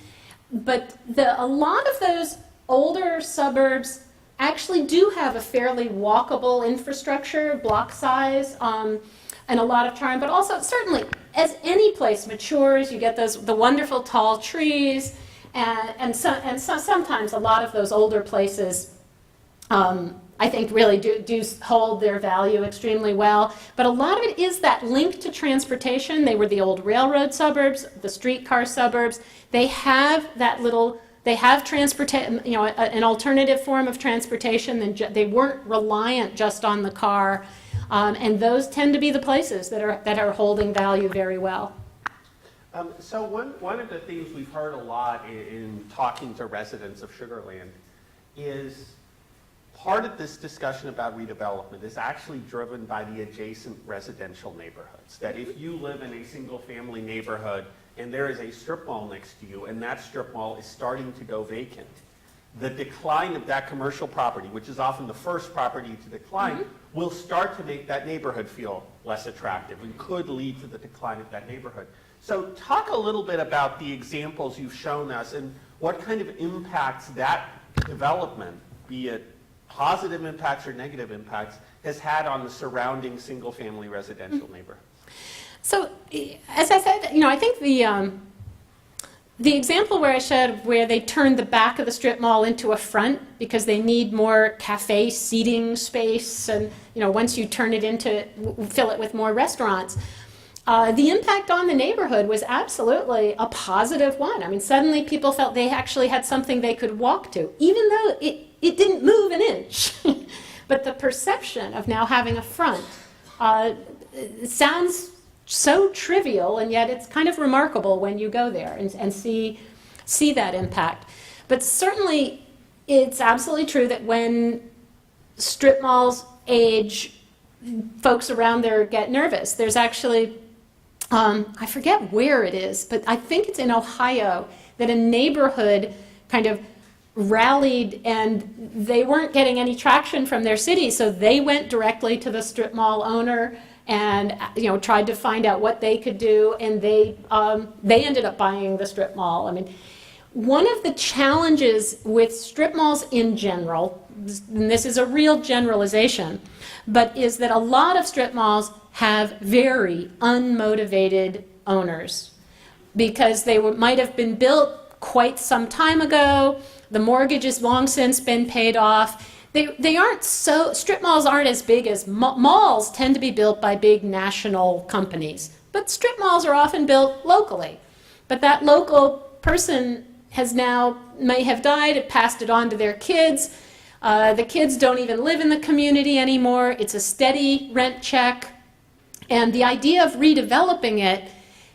But a lot of those older suburbs actually do have a fairly walkable infrastructure, block size, and a lot of charm. But also, certainly, as any place matures, you get the wonderful tall trees, and sometimes a lot of those older places, I think, really do hold their value extremely well. But a lot of it is that link to transportation. They were the old railroad suburbs, the streetcar suburbs. They have transportation, an alternative form of transportation. They weren't reliant just on the car, and those tend to be the places that are holding value very well. So one of the things we've heard a lot in talking to residents of Sugar Land is part of this discussion about redevelopment is actually driven by the adjacent residential neighborhoods. That if you live in a single-family neighborhood and there is a strip mall next to you and that strip mall is starting to go vacant, the decline of that commercial property, which is often the first property to decline, will start to make that neighborhood feel less attractive and could lead to the decline of that neighborhood. So talk a little bit about the examples you've shown us and what kind of impacts that development, be it positive impacts or negative impacts, has had on the surrounding single-family residential neighborhood. So, as I said, I think the example where I showed where they turned the back of the strip mall into a front because they need more cafe seating space, and once you turn it fill it with more restaurants, the impact on the neighborhood was absolutely a positive one. I mean, suddenly people felt they actually had something they could walk to, even though it didn't move an inch. But the perception of now having a front sounds so trivial, and yet it's kind of remarkable when you go there and see that impact. But certainly, it's absolutely true that when strip malls age, folks around there get nervous. There's actually, I forget where it is, but I think it's in Ohio, that a neighborhood kind of rallied, and they weren't getting any traction from their city, so they went directly to the strip mall owner and tried to find out what they could do, and they ended up buying the strip mall. I mean, one of the challenges with strip malls in general, and this is a real generalization, but is that a lot of strip malls have very unmotivated owners because they might have been built quite some time ago. The mortgage has long since been paid off. They aren't strip malls aren't as big as malls tend to be built by big national companies, but strip malls are often built locally. But that local person may have died, passed it on to their kids. The kids don't even live in the community anymore. It's a steady rent check. And the idea of redeveloping it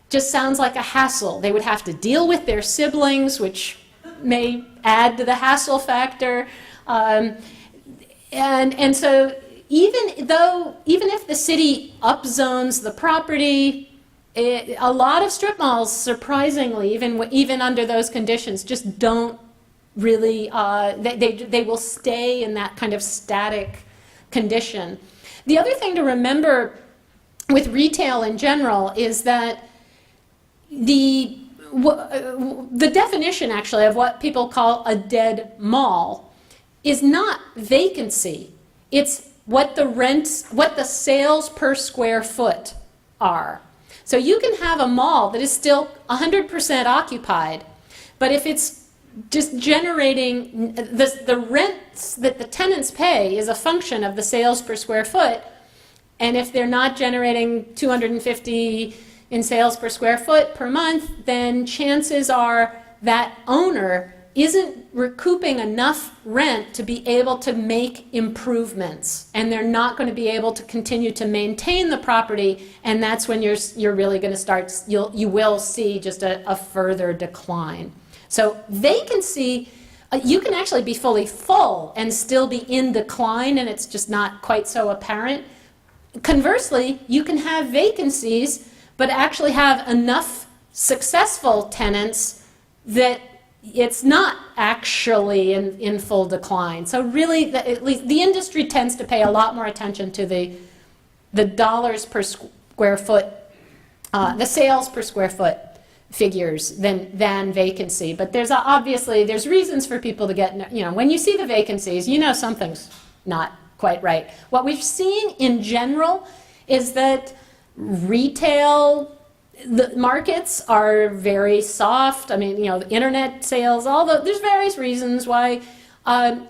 just sounds like a hassle. They would have to deal with their siblings, which may add to the hassle factor. And so even if the city upzones the property, a lot of strip malls, surprisingly, even under those conditions, just don't really, they will stay in that kind of static condition. The other thing to remember with retail in general is that the definition actually of what people call a dead mall is not vacancy. It's what the sales per square foot are. So you can have a mall that is still 100% occupied, but if it's just generating, the rents that the tenants pay is a function of the sales per square foot, and if they're not generating 250 in sales per square foot per month, then chances are that owner isn't recouping enough rent to be able to make improvements, and they're not going to be able to continue to maintain the property, and that's when you're really going to start, you will see just a further decline. So vacancy, you can actually be fully full and still be in decline, and it's just not quite so apparent. Conversely, you can have vacancies, but actually have enough successful tenants that it's not actually in full decline. So really, at least the industry tends to pay a lot more attention to the dollars per square foot, the sales per square foot figures than vacancy. But there's there's reasons for people to get, when you see the vacancies, something's not quite right. What we've seen in general is that retail, the markets are very soft. I mean, the internet sales, there's various reasons why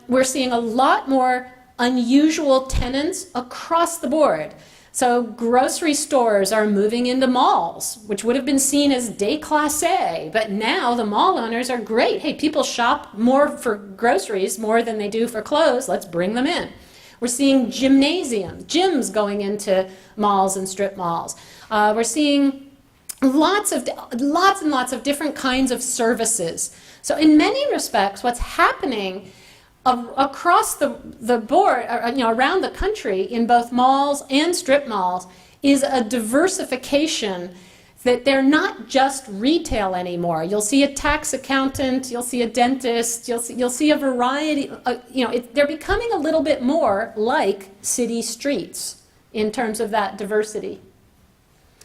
we're seeing a lot more unusual tenants across the board. So grocery stores are moving into malls, which would have been seen as déclassé, but now the mall owners are great. Hey, people shop more for groceries more than they do for clothes. Let's bring them in. We're seeing gyms going into malls and strip malls. We're seeing lots and lots of different kinds of services. So in many respects, what's happening across the board, around the country in both malls and strip malls is a diversification that they're not just retail anymore. You'll see a tax accountant, you'll see a dentist, you'll see a variety. They're becoming a little bit more like city streets in terms of that diversity.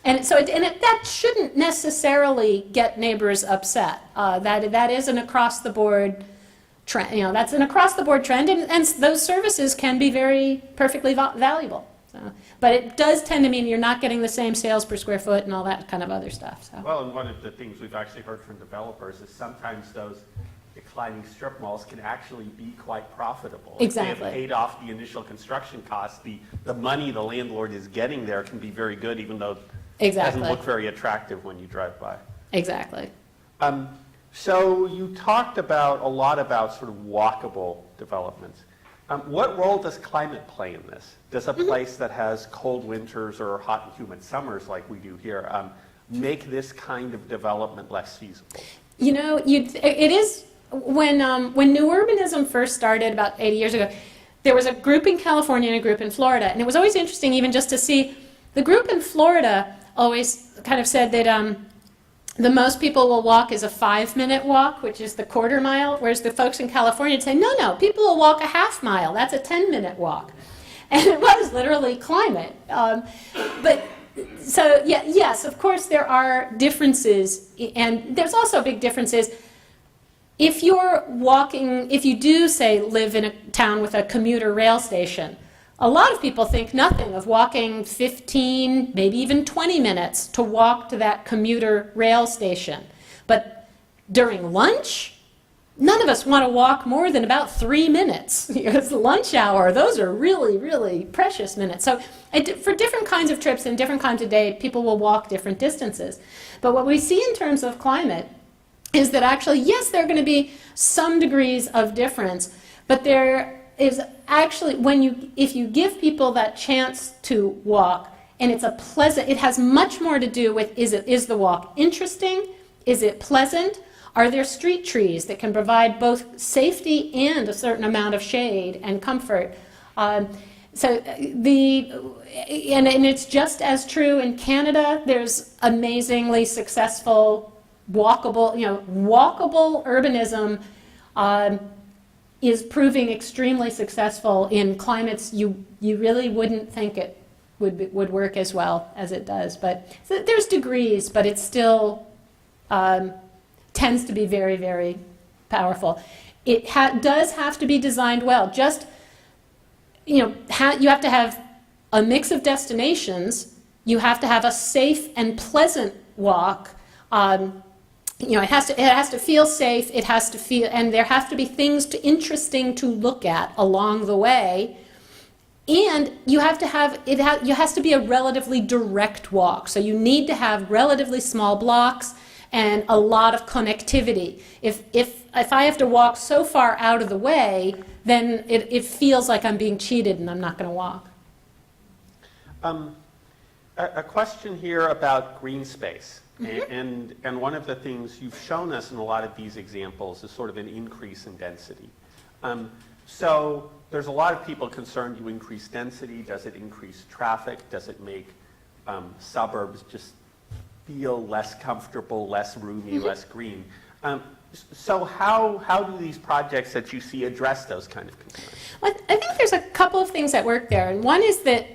And so that shouldn't necessarily get neighbors upset. That is an across-the-board trend. That's an across-the-board trend, and those services can be perfectly valuable. So, but it does tend to mean you're not getting the same sales per square foot and all that kind of other stuff. So. Well, and one of the things we've actually heard from developers is sometimes those declining strip malls can actually be quite profitable. Exactly. If they have paid off the initial construction costs, the money the landlord is getting there can be very good, even though it doesn't look very attractive when you drive by. Exactly. So you talked a lot about sort of walkable developments. What role does climate play in this? Does a place that has cold winters or hot and humid summers like we do here make this kind of development less feasible? It is when new urbanism first started about 80 years ago, there was a group in California and a group in Florida, and it was always interesting even just to see the group in Florida always kind of said that the most people will walk is a 5-minute walk, which is the quarter mile, whereas the folks in California would say, no, people will walk a half mile. That's a 10-minute walk. And it was literally climate. Yes, of course there are differences, and there's also big differences. If you do, say, live in a town with a commuter rail station, a lot of people think nothing of walking 15, maybe even 20 minutes to walk to that commuter rail station. But during lunch, none of us want to walk more than about 3 minutes. It's lunch hour. Those are really, really precious minutes. So for different kinds of trips and different kinds of day, people will walk different distances. But what we see in terms of climate is that actually, yes, there are going to be some degrees of difference, but there is actually, if you give people that chance to walk, and it has much more to do with, is the walk interesting? Is it pleasant? Are there street trees that can provide both safety and a certain amount of shade and comfort? And it's just as true in Canada. There's amazingly successful walkable urbanism is proving extremely successful in climates you really wouldn't think it would work as well as it does. But so there's degrees, but it still tends to be very, very powerful. It does have to be designed well. You have to have a mix of destinations. You have to have a safe and pleasant walk. It has to feel safe. It has to feel, and there have to be things interesting to look at along the way. And you have to have it has to be a relatively direct walk. So you need to have relatively small blocks, and a lot of connectivity. If I have to walk so far out of the way, then it feels like I'm being cheated and I'm not going to walk. A question here about green space. And one of the things you've shown us in a lot of these examples is sort of an increase in density. So there's a lot of people concerned you increase density. Does it increase traffic? Does it make suburbs just feel less comfortable, less roomy, less green? So how do these projects that you see address those kind of concerns? Well, I think there's a couple of things that work there. And one is that,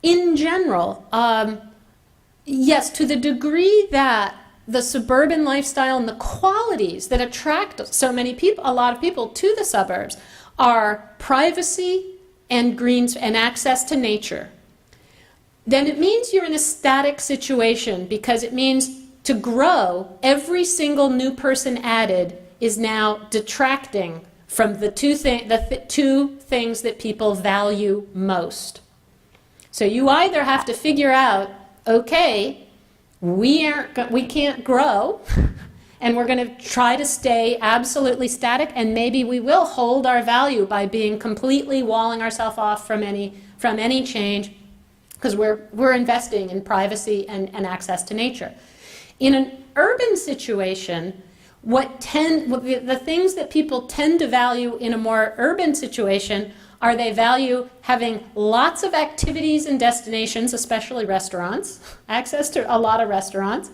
in general, yes, to the degree that the suburban lifestyle and the qualities that attract so many people, a lot of people to the suburbs, are privacy and greens and access to nature, then it means you're in a static situation, because it means to grow, every single new person added is now detracting from the two things that people value most. So you either have to figure out, okay, we can't grow, and we're going to try to stay absolutely static, and maybe we will hold our value by being completely walling ourselves off from any change, because we're investing in privacy and access to nature. In an urban situation, the things that people tend to value in a more urban situation are they value having lots of activities and destinations, especially restaurants, access to a lot of restaurants,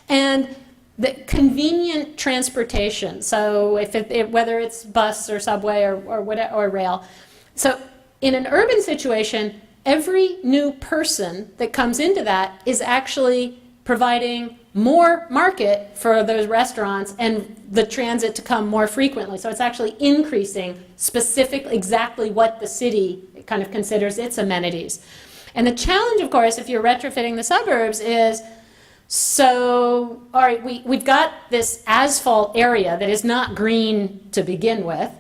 and the convenient transportation. So whether it's bus or subway or rail. So in an urban situation, every new person that comes into that is actually providing more market for those restaurants and the transit to come more frequently. So it's actually increasing exactly what the city kind of considers its amenities. And the challenge, of course, if you're retrofitting the suburbs is, so, all right, we've got this asphalt area that is not green to begin with.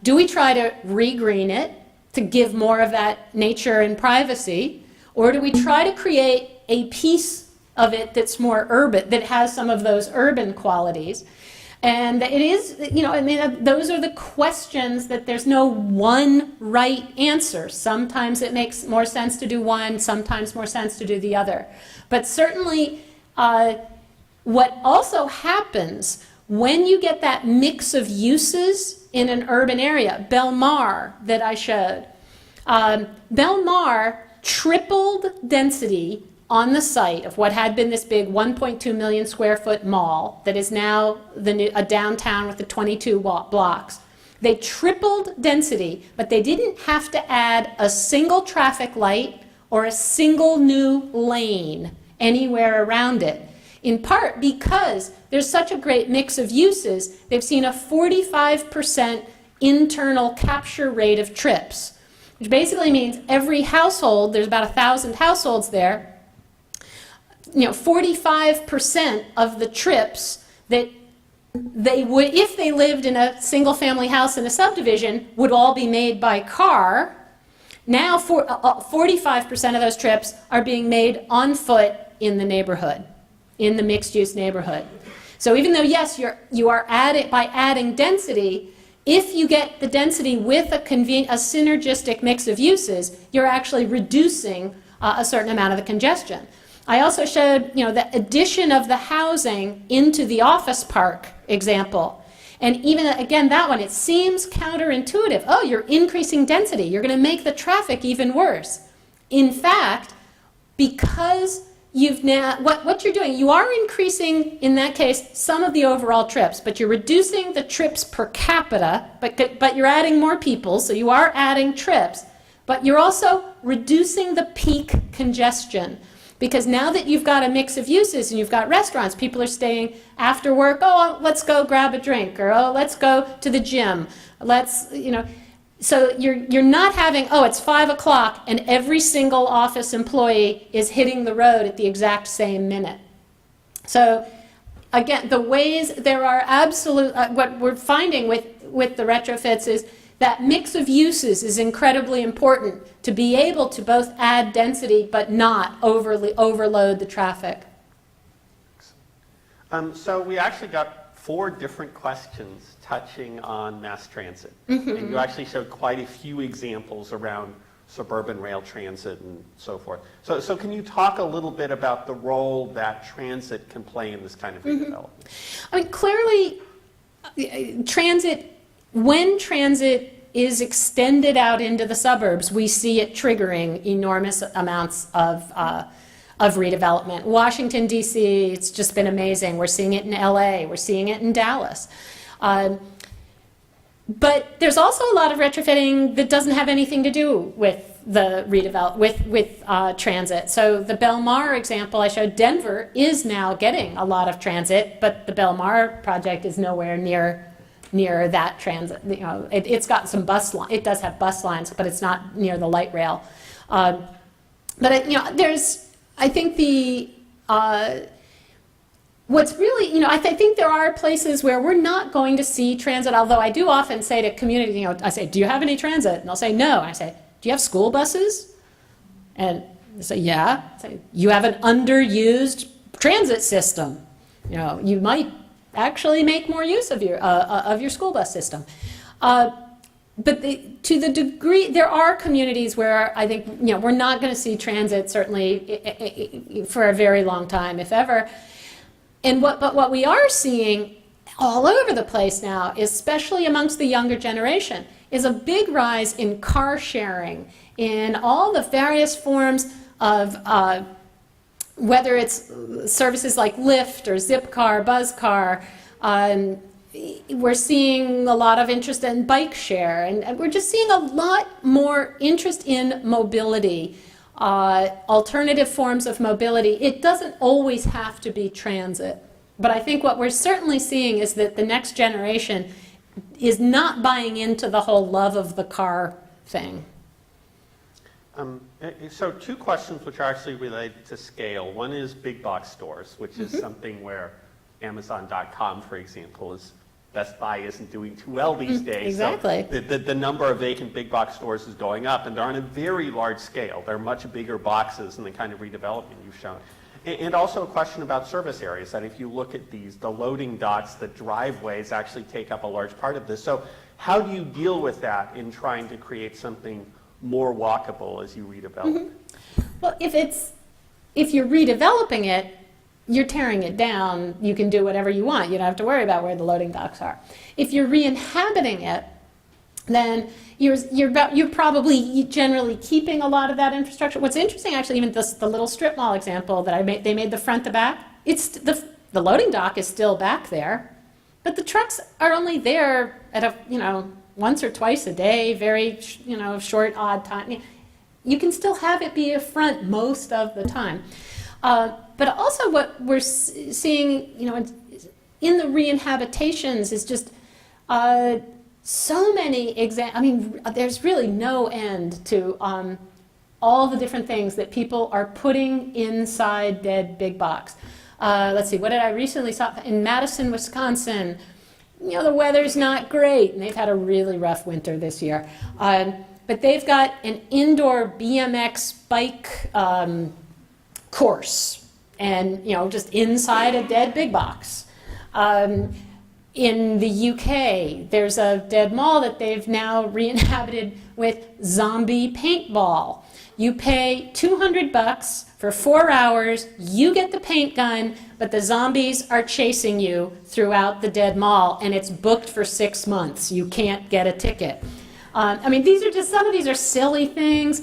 Do we try to regreen it to give more of that nature and privacy? Or do we try to create a piece of it that's more urban, that has some of those urban qualities? And it is, those are the questions that there's no one right answer. Sometimes it makes more sense to do one, sometimes more sense to do the other. But certainly, what also happens when you get that mix of uses in an urban area, Belmar that I showed, Belmar tripled density on the site of what had been this big 1.2 million square foot mall that is now a downtown with the 22 blocks. They tripled density, but they didn't have to add a single traffic light or a single new lane anywhere around it. In part because there's such a great mix of uses, they've seen a 45% internal capture rate of trips, which basically means every household, there's about 1,000 households there, 45% of the trips that they would, if they lived in a single-family house in a subdivision, would all be made by car. Now 45% of those trips are being made on foot in the neighborhood, in the mixed-use neighborhood. So even though, yes, you are by adding density, if you get the density with a synergistic mix of uses, you're actually reducing a certain amount of the congestion. I also showed, the addition of the housing into the office park example. And even, again, that one, it seems counterintuitive. Oh, you're increasing density. You're going to make the traffic even worse. In fact, because you've now, what you're doing, you are increasing, in that case, some of the overall trips, but you're reducing the trips per capita, but you're adding more people, so you are adding trips, but you're also reducing the peak congestion. Because now that you've got a mix of uses and you've got restaurants, people are staying after work, oh, let's go grab a drink, or oh, let's go to the gym. So you're not having, oh, it's 5 o'clock and every single office employee is hitting the road at the exact same minute. So again, the ways there are what we're finding with the retrofits is that mix of uses is incredibly important to be able to both add density but not overload the traffic. So we actually got 4 different questions touching on mass transit. And you actually showed quite a few examples around suburban rail transit and so forth. So can you talk a little bit about the role that transit can play in this kind of redevelopment? I mean, clearly, when transit is extended out into the suburbs, we see it triggering enormous amounts of redevelopment. Washington, D.C., it's just been amazing. We're seeing it in L.A., we're seeing it in Dallas. But there's also a lot of retrofitting that doesn't have anything to do with the with transit. So the Belmar example I showed, Denver is now getting a lot of transit, but the Belmar project is nowhere near that transit. You know, it's got some bus line. It does have bus lines, but it's not near the light rail. But you know, I think what's really, you know, I think there are places where we're not going to see transit, although I do often say to community, you know, I say, do you have any transit? And they'll say, no. I say, do you have school buses? And they say, yeah. I say, you have an underused transit system. You know, you might actually make more use of your school bus system. But to the degree, there are communities where I think, you know, we're not going to see transit certainly for a very long time, if ever. But what we are seeing all over the place now, especially amongst the younger generation, is a big rise in car sharing, in all the various forms of, whether it's services like Lyft or Zipcar, Buzzcar. We're seeing a lot of interest in bike share, and we're just seeing a lot more interest in mobility. Alternative forms of mobility. It doesn't always have to be transit, but I think what we're certainly seeing is that the next generation is not buying into the whole love of the car thing. So 2 questions which are actually related to scale. One is big box stores, which is something where Amazon.com, for example, Best Buy isn't doing too well these days. Exactly. So the number of vacant big box stores is going up, and they're on a very large scale. They're much bigger boxes than the kind of redevelopment you've shown. And also a question about service areas, that if you look at the loading docks, the driveways actually take up a large part of this. So how do you deal with that in trying to create something more walkable as you redevelop? Well, if you're redeveloping it, you're tearing it down, you can do whatever you want. You don't have to worry about where the loading docks are. If you're re-inhabiting it, then you're probably generally keeping a lot of that infrastructure. What's interesting, actually, even the little strip mall example that they made the front to back, it's the loading dock is still back there, but the trucks are only there at once or twice a day, very short, odd time. You can still have it be a front most of the time. But also what we're seeing, in the re-inhabitations is just so many examples. I mean, there's really no end to all the different things that people are putting inside dead big box. Let's see, what did I recently saw in Madison, Wisconsin? The weather's not great, and they've had a really rough winter this year. But they've got an indoor BMX bike course, and just inside a dead big box. In the UK, there's a dead mall that they've now re-inhabited with zombie paintball. You pay $200 for 4 hours, you get the paint gun, but the zombies are chasing you throughout the dead mall, and it's booked for 6 months. You can't get a ticket. I mean, some of these are silly things.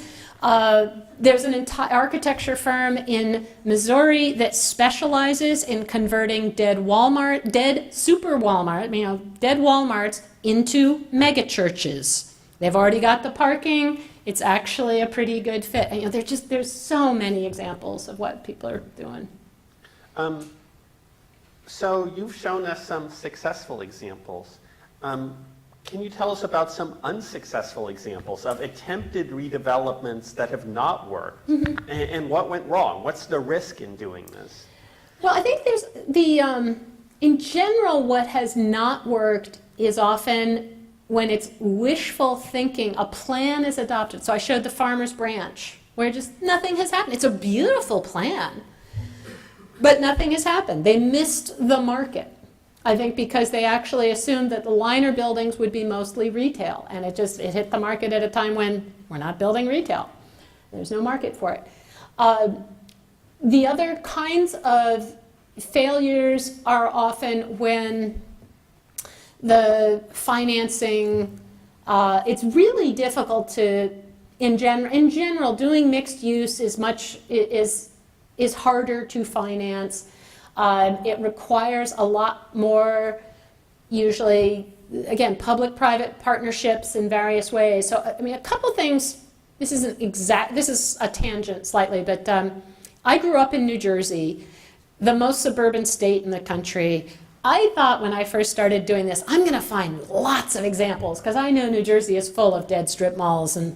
There's an entire architecture firm in Missouri that specializes in converting dead super Walmart, dead Walmarts into mega churches. They've already got the parking. It's actually a pretty good fit. And, there's so many examples of what people are doing. So you've shown us some successful examples. Can you tell us about some unsuccessful examples of attempted redevelopments that have not worked? Mm-hmm. And what went wrong? What's the risk in doing this? Well, I think there's in general, what has not worked is often when it's wishful thinking, a plan is adopted. So I showed the Farmer's Branch, where just nothing has happened. It's a beautiful plan. But nothing has happened. They missed the market. I think because they actually assumed that the liner buildings would be mostly retail, and it hit the market at a time when we're not building retail. There's no market for it. The other kinds of failures are often when the financing, it's really difficult to, in general, doing mixed use is harder to finance. It requires a lot more, usually, again, public-private partnerships in various ways. So, I mean, a couple things, this is a tangent slightly, but I grew up in New Jersey, the most suburban state in the country. I thought when I first started doing this, I'm going to find lots of examples, because I know New Jersey is full of dead strip malls and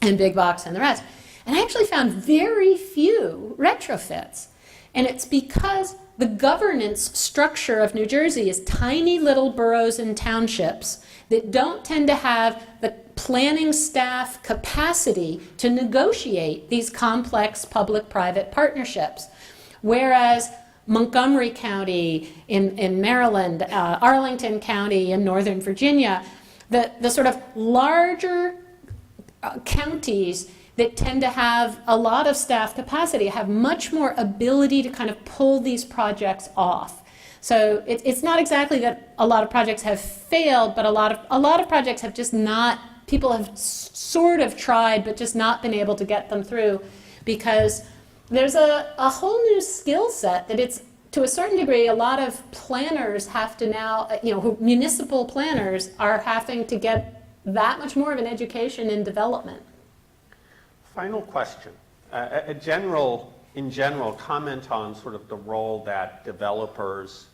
big box and the rest. And I actually found very few retrofits. And it's because the governance structure of New Jersey is tiny little boroughs and townships that don't tend to have the planning staff capacity to negotiate these complex public-private partnerships. Whereas Montgomery County in Maryland, Arlington County in Northern Virginia, the sort of larger counties that tend to have a lot of staff capacity have much more ability to kind of pull these projects off. So it's not exactly that a lot of projects have failed, but a lot of projects have just not, people have sort of tried but just not been able to get them through, because there's a whole new skill set that it's, to a certain degree, a lot of planners have to now, municipal planners are having to get that much more of an education in development. Final question. In general, comment on sort of the role that developers,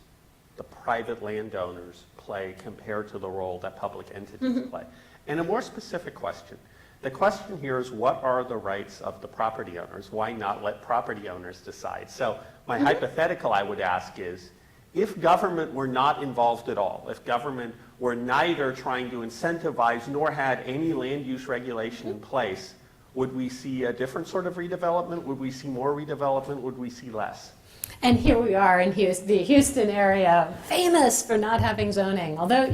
the private landowners play compared to the role that public entities play. And a more specific question. The question here is, what are the rights of the property owners? Why not let property owners decide? So my hypothetical I would ask is, if government were not involved at all, if government were neither trying to incentivize nor had any land use regulation in place, would we see a different sort of redevelopment? Would we see more redevelopment? Would we see less? And here we are in the Houston area, famous for not having zoning. Although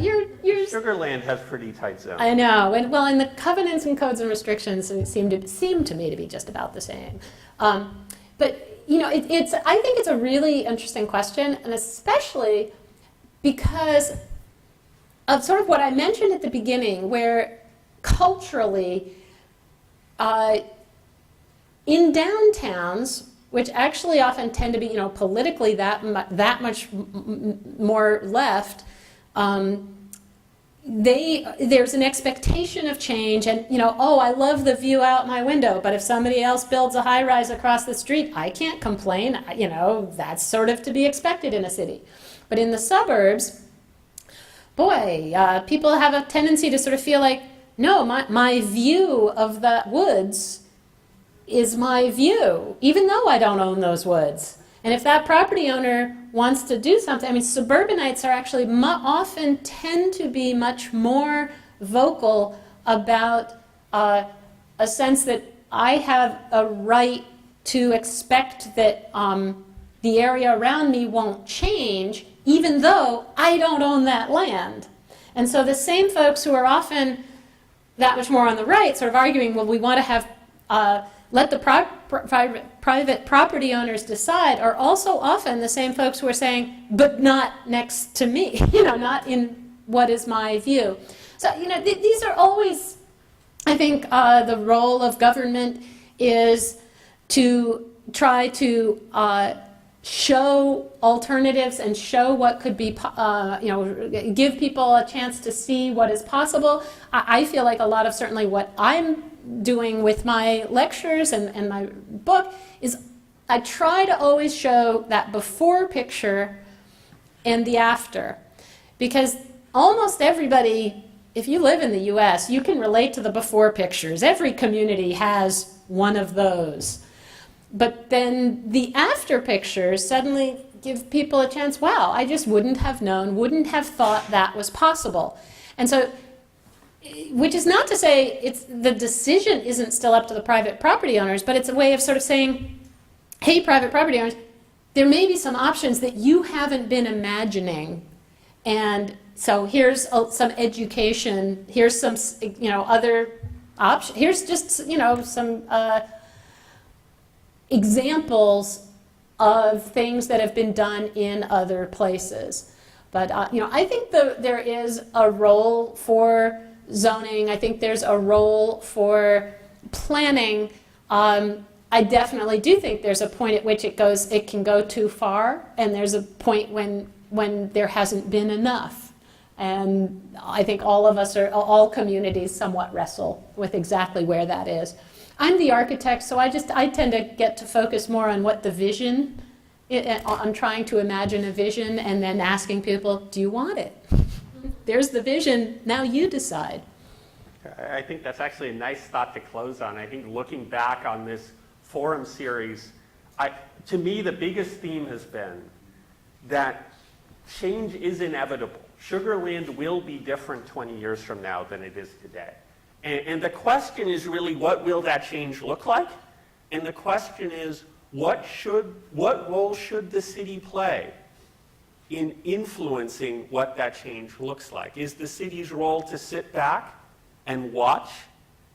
Sugar Land has pretty tight zoning. I know, and the covenants and codes and restrictions seem to me to be just about the same. But I think it's a really interesting question, and especially because of sort of what I mentioned at the beginning, where culturally, in downtowns, which actually often tend to be, politically that much more left, there's an expectation of change, and I love the view out my window, but if somebody else builds a high-rise across the street, I can't complain. That's sort of to be expected in a city. But in the suburbs, people have a tendency to sort of feel like, no, my view of the woods is my view, even though I don't own those woods. And if that property owner wants to do something, suburbanites are actually often tend to be much more vocal about a sense that I have a right to expect that the area around me won't change, even though I don't own that land. And so the same folks who are often that much more on the right, sort of arguing, well, we want to have let the private property owners decide, are also often the same folks who are saying, but not next to me, not in what is my view. So, these are always, I think, the role of government is to try to show alternatives and show what could be, give people a chance to see what is possible. I feel like a lot of certainly what I'm doing with my lectures and my book is I try to always show that before picture and the after. Because almost everybody, if you live in the US, you can relate to the before pictures. Every community has one of those. But then the after pictures suddenly give people a chance, wow, I just wouldn't have known, wouldn't have thought that was possible. And so, which is not to say the decision isn't still up to the private property owners, but it's a way of sort of saying, hey, private property owners, there may be some options that you haven't been imagining. And so here's some education, here's some, other options, here's just, some examples of things that have been done in other places. But, I think there is a role for zoning. I think there's a role for planning. I definitely do think there's a point at which it can go too far, and there's a point when there hasn't been enough. And I think all communities somewhat wrestle with exactly where that is. I'm the architect, so I tend to get to focus more on what the vision, I'm trying to imagine a vision and then asking people, do you want it? There's the vision, now you decide. I think that's actually a nice thought to close on. I think looking back on this forum series, to me the biggest theme has been that change is inevitable. Sugar Land will be different 20 years from now than it is today. And the question is really, what will that change look like? And the question is, what role should the city play in influencing what that change looks like? Is the city's role to sit back and watch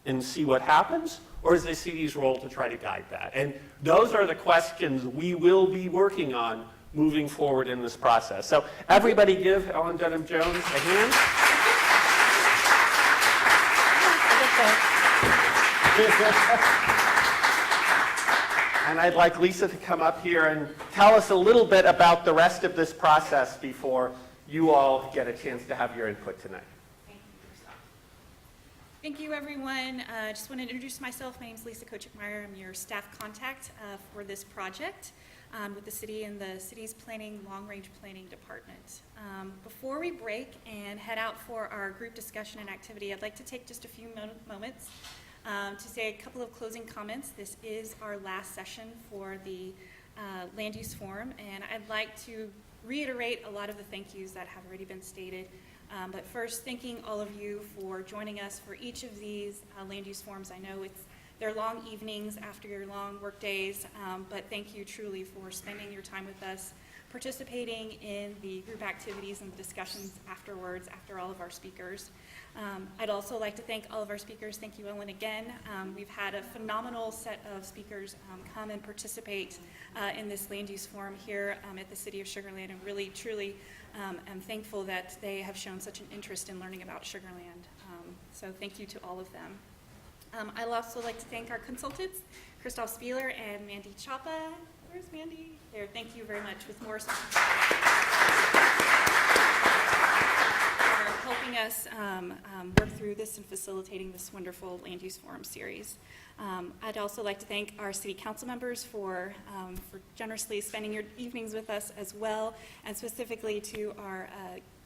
and see what happens? Or is the city's role to try to guide that? And those are the questions we will be working on moving forward in this process. So everybody give Ellen Dunham-Jones a hand. And I'd like Lisa to come up here and tell us a little bit about the rest of this process before you all get a chance to have your input tonight. Thank you, everyone. I just want to introduce myself. My name is Lisa Kochik-Meyer. I'm your staff contact for this project with the city and the city's long-range planning department. Before we break and head out for our group discussion and activity, I'd like to take just a few moments to say a couple of closing comments. This is our last session for the Land Use Forum, and I'd like to reiterate a lot of the thank yous that have already been stated. But first, thanking all of you for joining us for each of these land use forums. I know they're long evenings after your long work days, but thank you truly for spending your time with us, participating in the group activities and discussions afterwards, after all of our speakers. I'd also like to thank all of our speakers. Thank you, Ellen, again. We've had a phenomenal set of speakers come and participate in this land use forum here at the City of Sugar Land, and really, truly, I'm thankful that they have shown such an interest in learning about Sugar Land. So thank you to all of them. I'd also like to thank our consultants, Christoph Spieler and Mandy Chapa. Where's Mandy? There, thank you very much with Morrison. For helping us work through this and facilitating this wonderful land use forum series. I'd also like to thank our city council members for generously spending your evenings with us as well, and specifically to our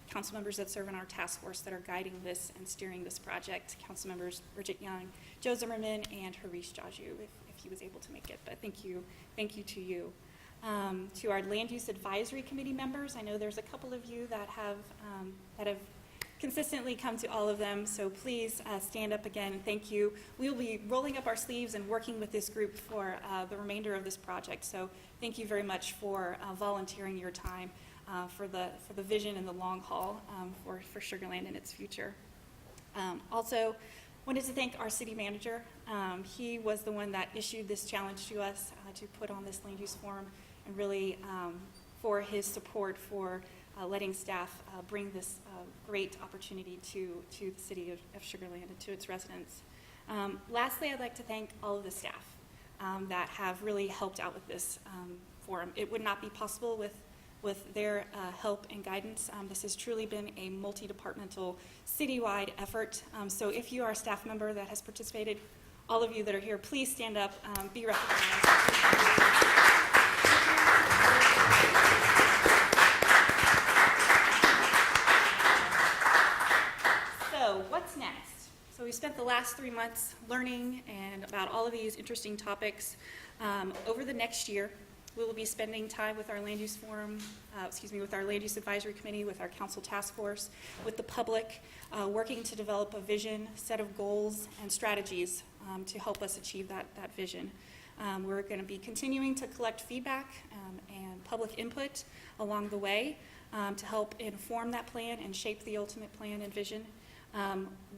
council members that serve in our task force that are guiding this and steering this project. Council members Bridget Young, Joe Zimmerman, and Harish Jaju, if he was able to make it. But thank you to you. To our land use advisory committee members, I know there's a couple of you that have consistently come to all of them, so please stand up again. Thank you. We will be rolling up our sleeves and working with this group for the remainder of this project. So thank you very much for volunteering your time for the vision and the long haul for Sugar Land and its future. Also, wanted to thank our city manager. He was the one that issued this challenge to us to put on this land use forum, and really for his support for letting staff bring this great opportunity to the city of Sugar Land and to its residents. Lastly, I'd like to thank all of the staff that have really helped out with this forum. It would not be possible with their help and guidance. This has truly been a multi-departmental, citywide effort. So if you are a staff member that has participated, all of you that are here, please stand up, be recognized. What's next? So we spent the last 3 months learning and about all of these interesting topics. Over the next year, we will be spending time with our land use forum, with our land use advisory committee, with our council task force, with the public, working to develop a vision, set of goals, and strategies to help us achieve that vision. We're going to be continuing to collect feedback and public input along the way to help inform that plan and shape the ultimate plan and vision.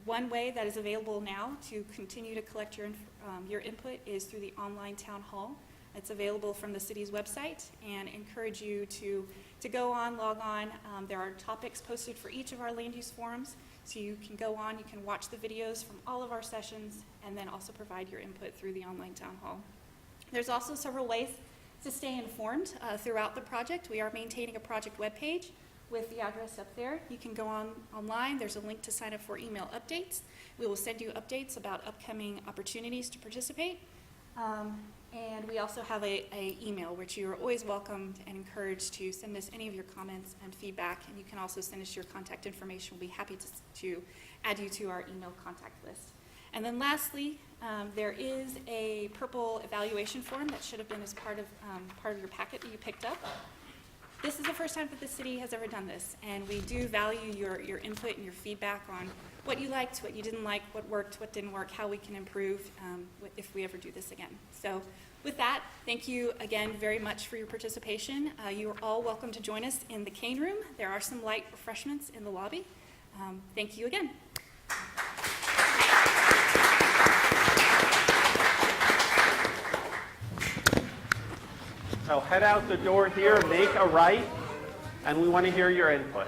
One way that is available now to continue to collect your input is through the online town hall. It's available from the city's website, and encourage you to go on, log on. There are topics posted for each of our land use forums, so you can go on, you can watch the videos from all of our sessions, and then also provide your input through the online town hall. There's also several ways to stay informed throughout the project. We are maintaining a project webpage with the address up there. You can go online. There's a link to sign up for email updates. We will send you updates about upcoming opportunities to participate. And we also have a email, which you are always welcomed and encouraged to send us any of your comments and feedback. And you can also send us your contact information. We'll be happy to add you to our email contact list. And then lastly, there is a purple evaluation form that should have been as part of your packet that you picked up. This is the first time that the city has ever done this, and we do value your input and your feedback on what you liked, what you didn't like, what worked, what didn't work, how we can improve if we ever do this again. So with that, thank you again very much for your participation. You are all welcome to join us in the cane room. There are some light refreshments in the lobby. Thank you again. So head out the door here, make a right, and we want to hear your input.